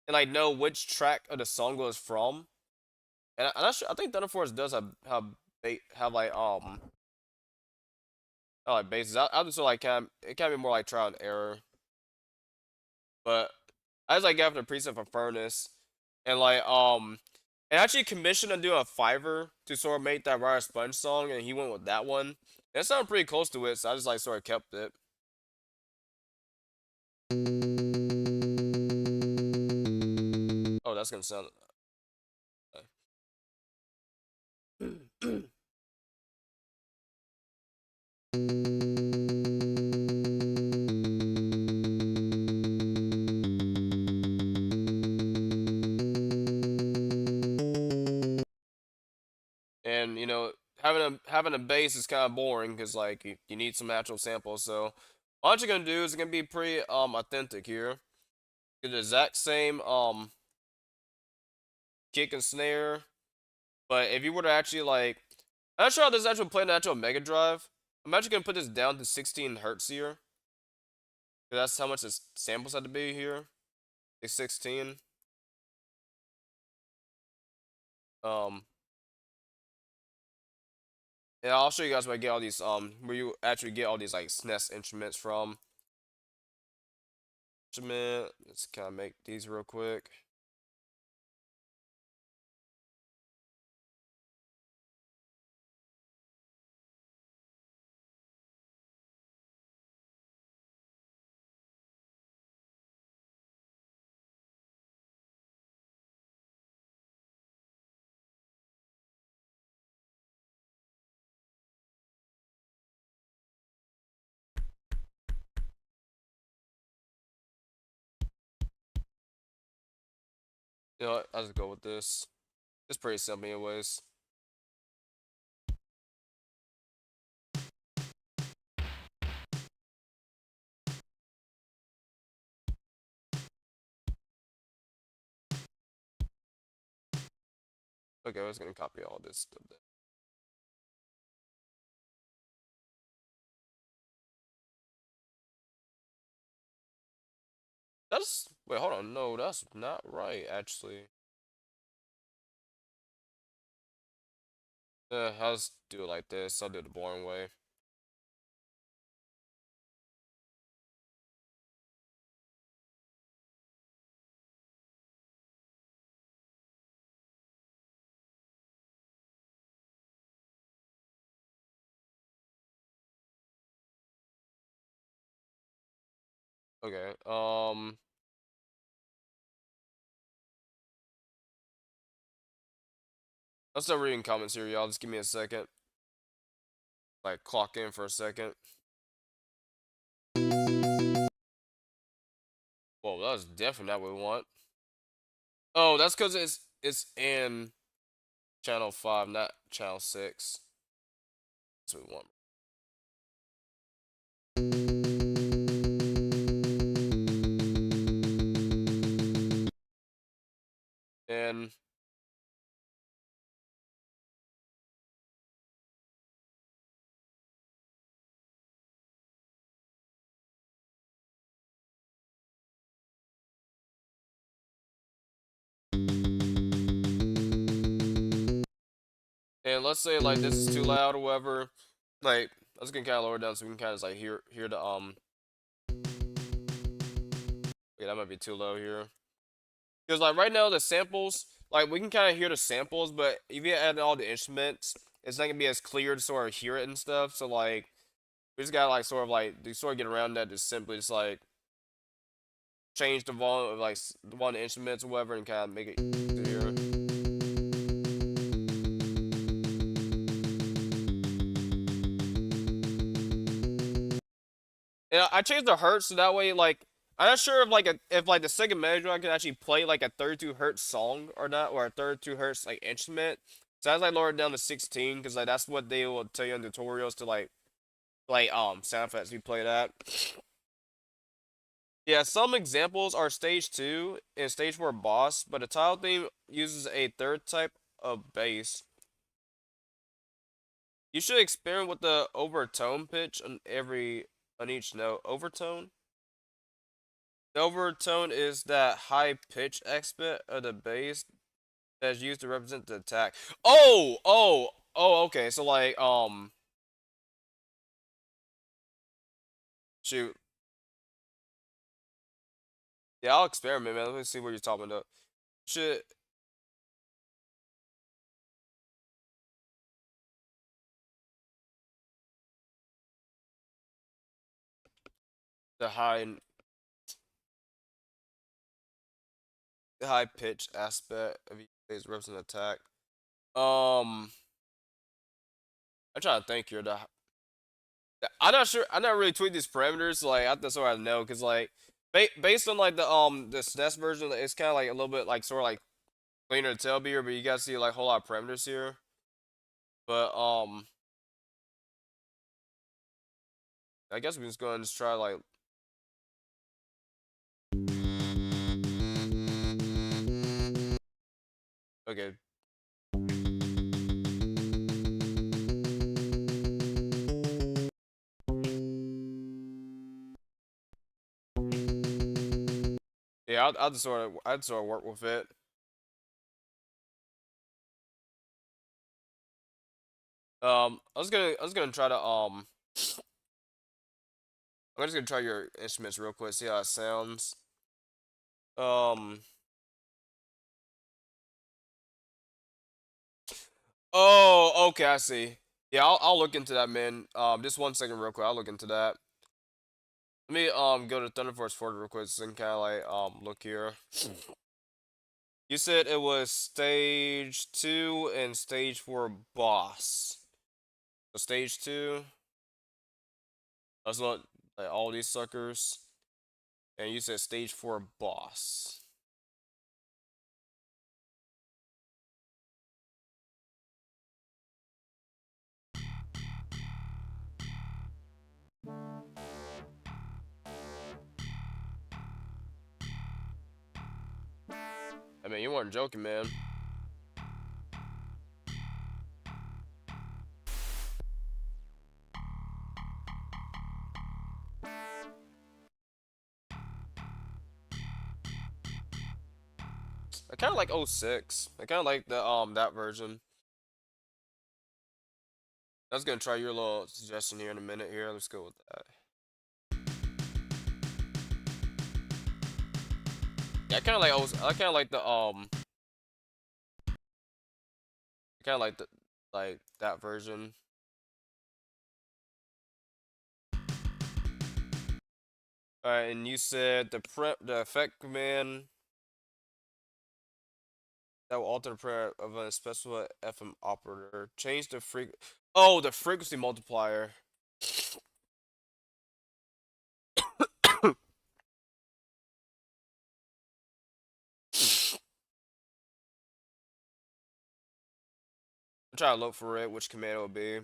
and like know which track of the song was from. And I think Thunder Force does have like bases. I just feel like it can be more like trial and error. But as I got the preset for Furnace, and like and actually commissioned him to do a Fiverr to sort of make that Wire Sponge song, and he went with that one. And it sounded pretty close to it, so I just like sort of kept it. Oh, that's gonna sound. And you know, having a bass is kind of boring because like you need some actual samples. So what you're gonna do is gonna be pretty authentic here. Get the exact same kick and snare. But if you were to actually like, I'm not sure how this actually play in the actual Mega Drive. I'm actually gonna put this down to 16 hertz here. 'Cause that's how much the samples had to be here. It's 16. Um, and I'll show you guys where I get all these where you actually get all these like SNES instruments from. Let's kind of make these real quick. You know what? I'll just go with this. It's pretty simple, anyways. Okay, I was gonna copy all this stuff. That's wait, hold on. No, that's not right, actually. I'll just do it like this. I'll do it the boring way. Okay. I'll start reading comments here, y'all. Just give me a second. Like clock in for a second. Whoa, that's definitely not what we want. Oh, that's because it's in channel 5, not channel 6. That's what we want. And let's say like this is too loud or whatever. Like I was gonna kind of lower it down so we can kind of like hear the yeah, that might be too low here. Because like right now the samples, like we can kind of hear the samples, but if you add all the instruments, it's not gonna be as clear to sort of hear it and stuff. So like we just gotta like sort of like to sort of get around that, just simply just like change the volume of like one of the instruments or whatever and kind of make it clear. And I changed the hertz so that way like I'm not sure if like the second measure I can actually play like a 32 hertz song or not, or a 32 hertz like instrument. So I was like lowered down to 16 because like that's what they will tell you in tutorials to like sound effects we play that. Yeah, some examples are stage 2 and stage 4 boss, but the title theme uses a third type of bass. You should experiment with the overtone pitch on each note. Overtone? The overtone is that high pitch aspect of the bass that is used to represent the attack. Oh, okay. So like shoot. Yeah, I'll experiment, man. Let me see what you're talking about. Should the high pitch aspect of each bass represent attack. Um I'm trying to think here. I'm not sure. I'm not really tweaking these parameters. Like that's what I know, cause like based on like the SNES version, it's kind of like a little bit like sort of like cleaner to tell here, but you guys see like a whole lot of parameters here. But I guess we just go and just try like okay. Yeah, I'd sort of work with it. I was gonna try to I'm just gonna try your instruments real quick, see how it sounds. Um. Oh, okay, I see. Yeah, I'll look into that, man. Just 1 second, real quick. I'll look into that. Let me go to Thunder Force 4 real quick, so I can kind of like look here. You said it was stage 2 and stage 4 boss. So stage 2, that's not like all these suckers. And you said stage 4 boss. I mean, you weren't joking, man. I kind of like '06. I kind of like the that version. I was gonna try your little suggestion here in a minute. Here, let's go with that. Yeah, I kind of like I kind of like the I kind of like the like that version. Alright, and you said the effect command that will alter the prayer of a special FM operator. Change the Oh, the frequency multiplier. I'm trying to look for it, which command it would be.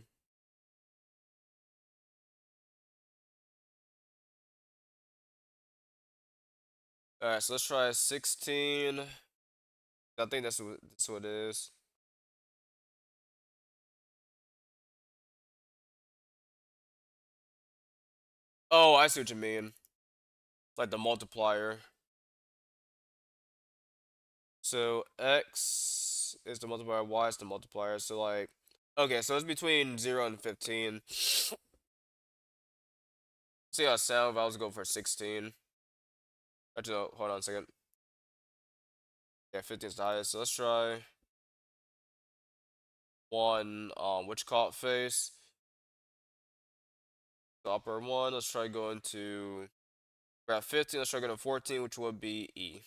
Alright, so let's try 16. I think that's what it is. Oh, I see what you mean. Like the multiplier. So X is the multiplier, Y is the multiplier. So like, okay, so it's between 0 and 15. See how it sounds if I was to go for 16. Actually, no, hold on a second. Yeah, 15 is the highest. So let's try one, which call it face. The upper one. Let's try going to, we're at 15. Let's try going to 14, which would be E.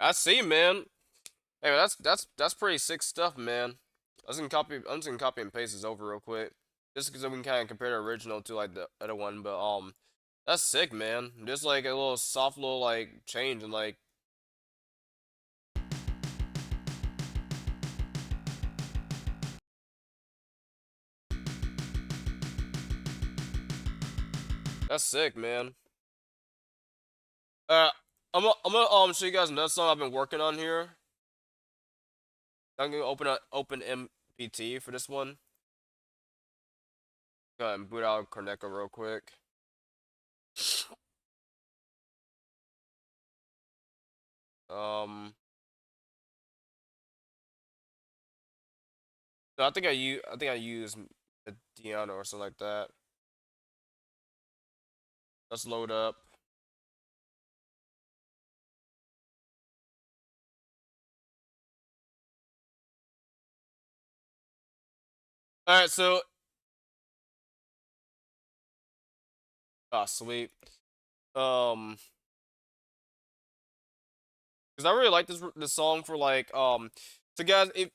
I see, man. Hey, that's pretty sick stuff, man. I'm just gonna copy and paste this over real quick, just because we can kind of compare the original to like the other one. But that's sick, man. Just like a little soft little like change and like that's sick, man. Uh, I'm gonna show you guys another song I've been working on here. I'm gonna open MPT for this one. Go ahead and boot out Corneco real quick. Um, no, I think I use a Deanna or something like that. Let's load up. All right, so sweet. Um, because I really like this song for like so guys, if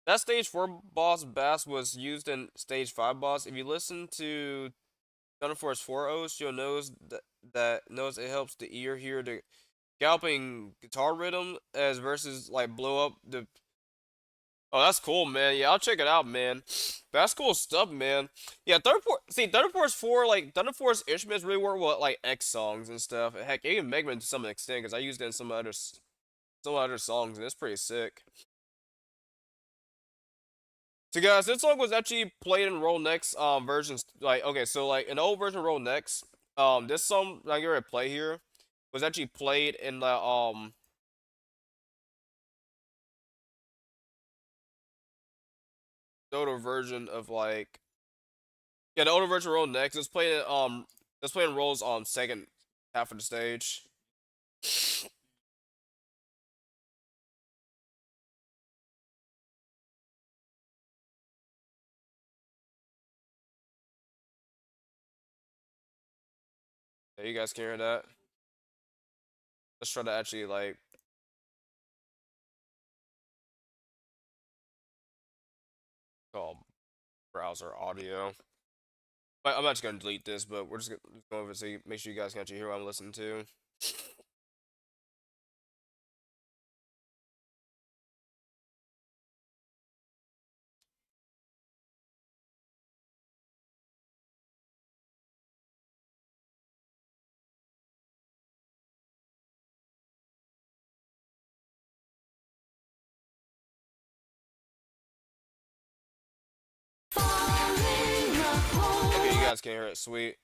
that stage 4 boss bass was used in stage 5 boss, if you listen to Thunder Force 4 O's, you'll knows that knows it helps the ear hear the galloping guitar rhythm as versus like blow up the. Oh, that's cool, man. Yeah, I'll check it out, man. That's cool stuff, man. Yeah, Thunder Force 4, like, Thunder Force instruments really work with, like, X songs and stuff. Heck, even Mega Man to some extent, because I used it in some other songs, and it's pretty sick. So guys, this song was actually played in Roll Next versions. Like okay, so like in the old version of Roll Next, this song that I'm gonna play here was actually played in the older version of like yeah, the older version of Roll Next. It's playing Roll's second half of the stage. Yeah, you guys can hear that. Let's try to actually like browser audio. But I'm not just gonna delete this, but we're just gonna go over so make sure you guys can actually hear what I'm listening to. Okay, you guys can hear it. Sweet.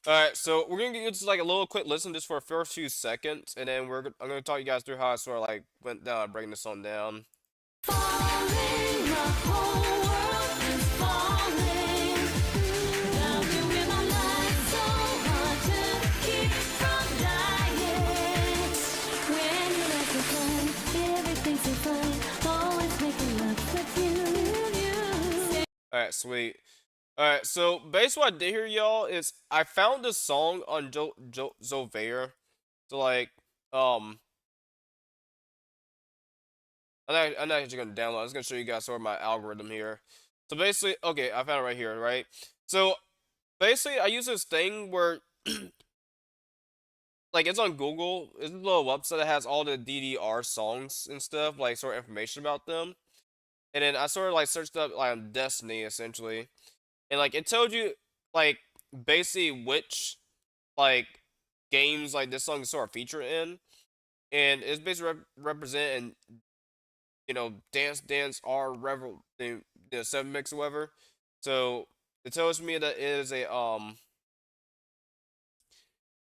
All right, so we're gonna get just like a little quick listen just for the first few seconds, and then I'm gonna talk you guys through how I sort of like went down breaking this song down. Falling, the whole world is falling. Now you in my life, so hard to keep from dying. When you let me fly, everything's so fine. Always making love with you. All right, sweet. Alright, so basically what I did here, y'all, is I found this song on Zovair. So, like, I'm not actually gonna download. I'm just gonna show you guys sort of my algorithm here. So basically, okay, I found it right here, right? So basically, I use this thing where, like, it's on Google. It's a little website that has all the DDR songs and stuff, like, sort of information about them. And then I sort of like searched up like on Destiny essentially, and like it told you like basically which like games like this song is sort of featured in, and it's basically representing Dance R Revel the 7 mix or whatever. So it tells me that it is a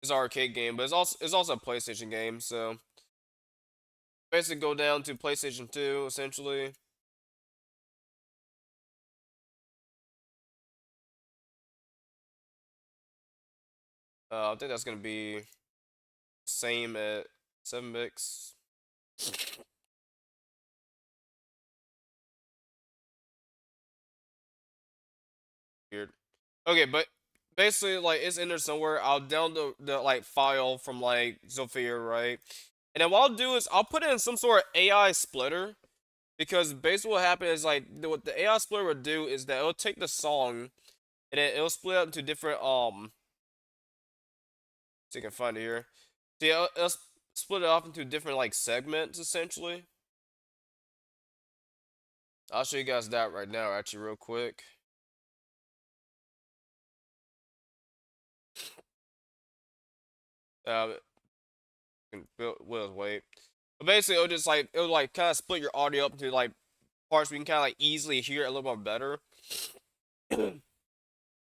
it's an arcade game, but it's also a PlayStation game. So basically go down to PlayStation 2 essentially. I think that's gonna be same at 7 mix. Weird. Okay, but basically, like, it's in there somewhere. I'll download the like file from like Sophia, right? And then what I'll do is I'll put it in some sort of AI splitter because basically what happens is like what the AI splitter would do is that it'll take the song and then it'll split up into different so you can find it here. See, it'll split it off into different like segments essentially. I'll show you guys that right now, actually, real quick. Uh, Will's wait. But basically, it'll like kind of split your audio up into like parts where you can kind of like easily hear it a little more better. And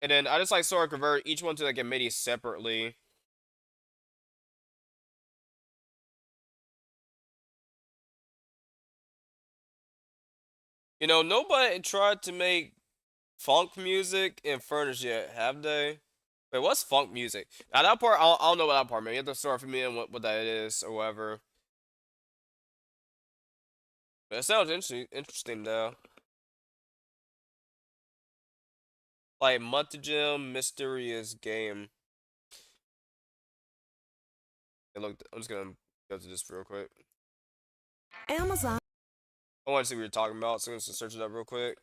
then I just like sort of convert each one to like a MIDI separately. Nobody tried to make funk music in Furnace yet, have they? Wait, what's funk music? Now that part, I don't know what that part means. You have to sort of me in what that is or whatever. But it sounds interesting though. Like Mutagem Mysterious Game. Hey, look, I'm just gonna go to this real quick. Amazon. I want to see what you're talking about, so I'm just gonna search it up real quick.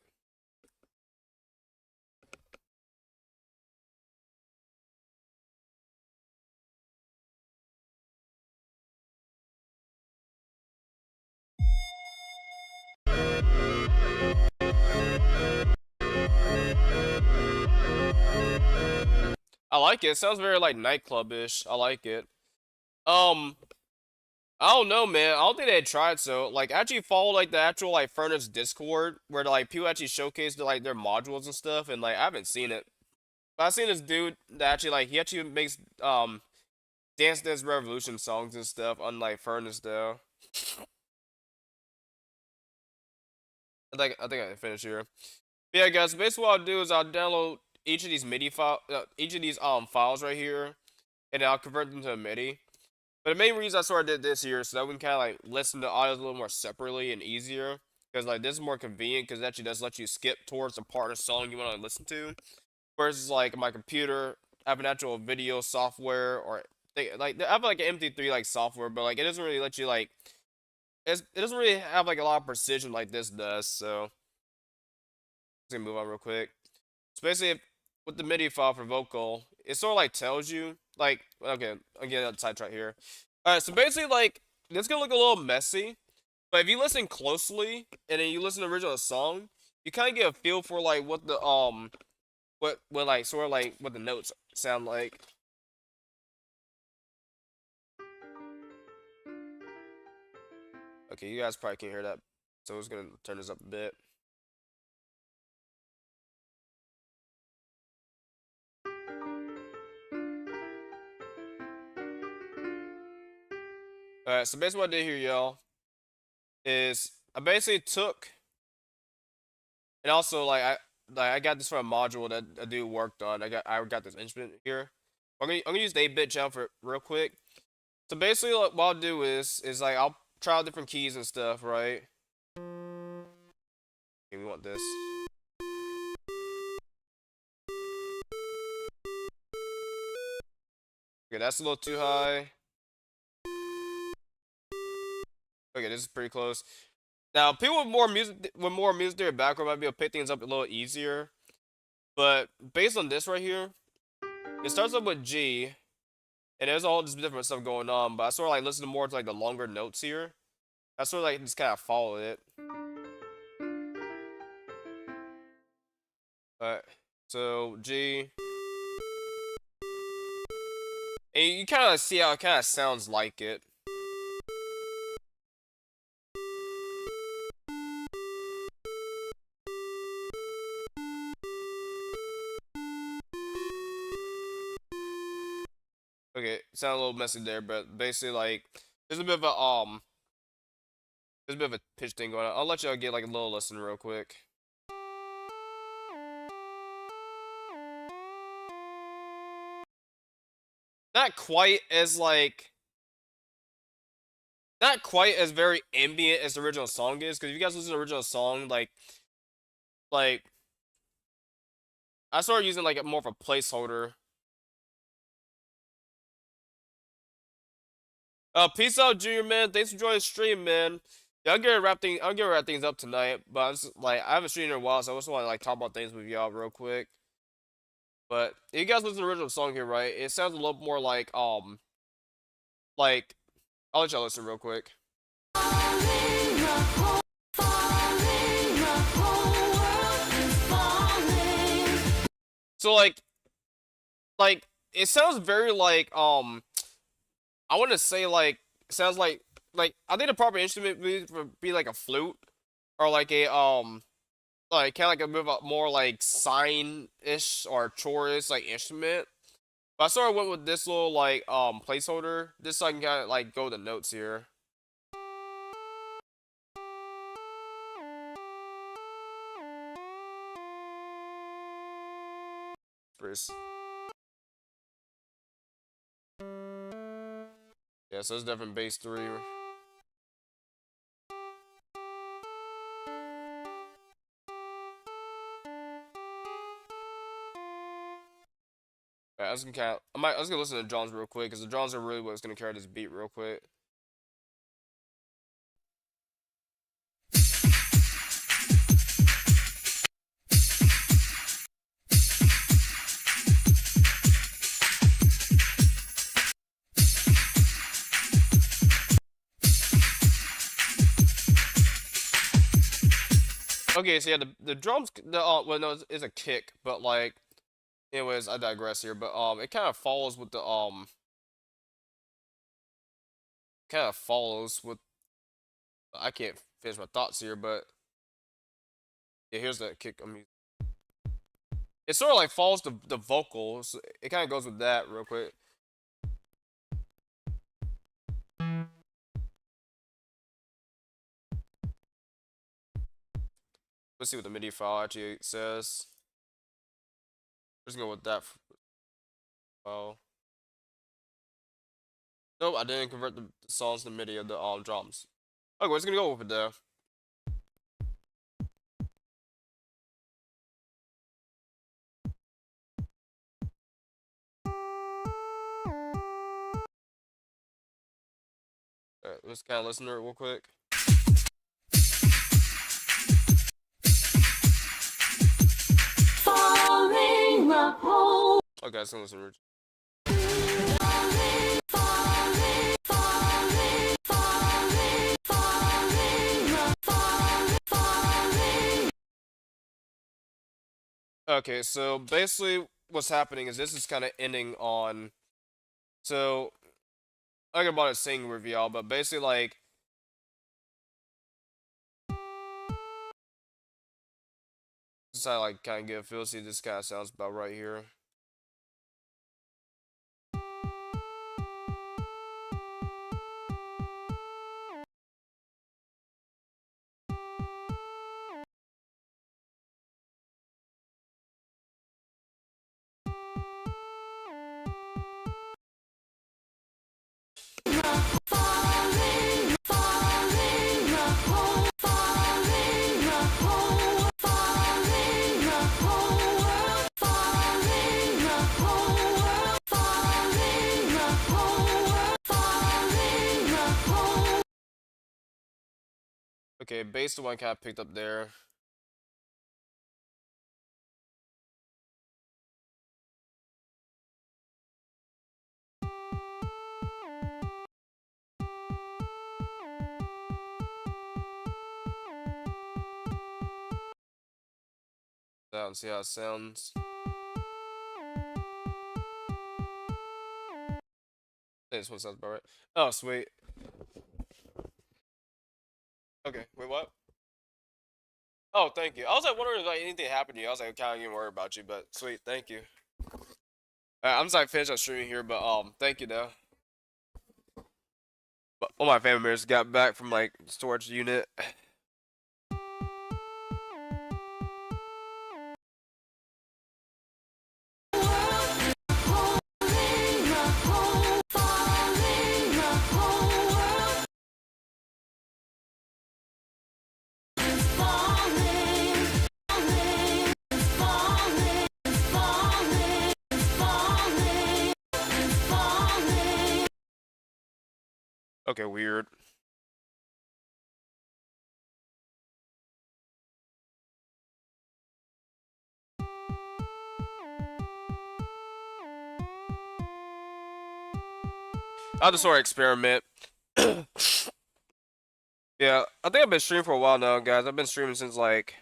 I like it. It sounds very like nightclub-ish. I like it. Um, I don't know, man. I don't think they tried so. Like, actually follow like the actual like furnace Discord where like people actually showcase like their modules and stuff, and like I haven't seen it. But I've seen this dude that actually like he actually makes Dance Dance Revolution songs and stuff on like furnace though. I think I can finish here. But yeah, guys. So basically, what I'll do is I'll download each of these MIDI each of these files right here, and I'll convert them to a MIDI. But the main reason I sort of did this here so that we can kind of like listen to audio a little more separately and easier. Because like this is more convenient because it actually does let you skip towards the part of the song you want to listen to. Versus like my computer, I have an actual video software or like I have like an MP3 like software, but like it doesn't really let you like it doesn't really have like a lot of precision like this does. So let's gonna move on real quick. So basically, with the MIDI file for vocal, it sort of like tells you like okay, I'm getting on sidetrack here. All right, so basically like it's gonna look a little messy, but if you listen closely and then you listen to the original song, you kind of get a feel for like what the what like sort of like what the notes sound like. Okay, you guys probably can't hear that, so I was gonna turn this up a bit. All right, so basically what I did here, y'all, is I basically took and also I got this from a module that a dude worked on. I got this instrument here. I'm gonna use the 8-bit channel for real quick. So basically, like, what I'll do is like I'll try out different keys and stuff, right? Okay, we want this. Okay, that's a little too high. Okay, this is pretty close. Now, people with more music theory background might be able to pick things up a little easier. But based on this right here, it starts up with G, and there's all this different stuff going on. But I sort of like listen more to like the longer notes here. I sort of like just kind of follow it. Alright, so G, and you kind of see how it kind of sounds like it. Okay, sound a little messy there, but basically like there's a bit of a there's a bit of a pitch thing going on. I'll let y'all get like a little listen real quick. Not quite as like not quite as very ambient as the original song is, because if you guys listen to the original song, like I started using like more of a placeholder. Peace out, Junior man. Thanks for joining the stream, man. Yeah, I'm gonna wrap things up tonight, but I'm just, like I haven't streamed in a while, so I just want to like talk about things with y'all real quick. But if you guys listen to the original song here, right? It sounds a little more like I'll let y'all listen real quick. So like it sounds very I want to say like it sounds like I think the proper instrument would be like a flute or like kind of like a bit of a more like sign-ish or chorus like instrument. But I sort of went with this little like placeholder just so I can kind of like go the notes here. Bruce. Yeah, so it's different bass 3. Yeah, I was gonna count. I was gonna listen to the drums real quick because the drums are really what's gonna carry this beat real quick. Okay, so yeah, the drums, well, no, it's a kick, but like, anyways, I digress here. But it kind of follows with the kind of follows with. I can't finish my thoughts here, but yeah, here's the kick. I mean, it sort of like follows the vocals. It kind of goes with that real quick. Let's see what the MIDI file actually says. Let's go with that file. Nope, I didn't convert the songs to MIDI of the drums. Okay, we're just gonna go with it there. Alright, let's kind of listen to it real quick. Okay, let's listen to it. Okay, so basically what's happening is this is kind of ending on. So I'm gonna about to sing with y'all, but basically like. Just I like kind of get a feel. See, this kind of sounds about right here. Okay, bass the one kind of picked up there. Down, see how it sounds. This one sounds about right. Oh, sweet. Okay, wait, what? Oh, thank you. I was like wondering if like anything happened to you. I was like kind of getting worried about you, but sweet, thank you. I'm just like finished on streaming here, but thank you though. But all my family members got back from like storage unit. Okay, weird. I'll just sort of experiment. Yeah, I think I've been streaming for a while now, guys. I've been streaming since like.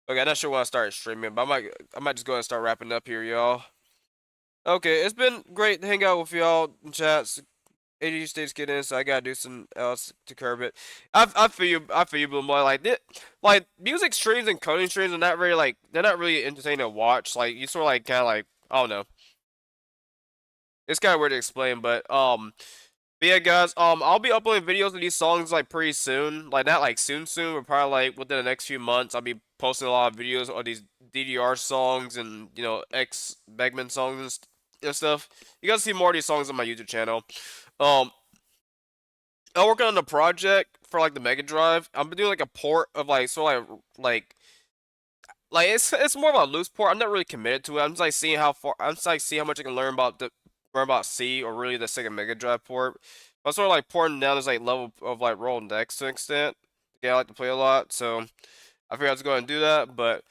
Okay, I'm not sure when I started streaming, but I might just go ahead and start wrapping up here, y'all. Okay, it's been great to hang out with y'all in chats. ADD states get in, so I gotta do something else to curb it. I feel you, Blue Boy. Like music streams and coding streams are not very like they're not really entertaining to watch. Like you sort of like kind of like I don't know. It's kind of weird to explain, but yeah, guys. I'll be uploading videos of these songs like pretty soon. Like not like soon, but probably like within the next few months. I'll be posting a lot of videos of these DDR songs and X Begman songs and stuff. You guys see more of these songs on my YouTube channel. Um, I'm working on the project for like the Mega Drive. I'm doing like a port of like sort of like it's more of a loose port. I'm not really committed to it. I'm just like seeing how far. I'm just like seeing how much I can learn about C or really the Sega Mega Drive port. I'm sort of like porting down this like level of like rolling decks to an extent. Yeah, I like to play a lot, so I figured I'd just go ahead and do that. But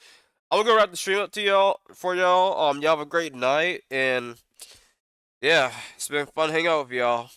I'm gonna go wrap the stream up to y'all for y'all. Y'all have a great night, and yeah, it's been fun hanging out with y'all.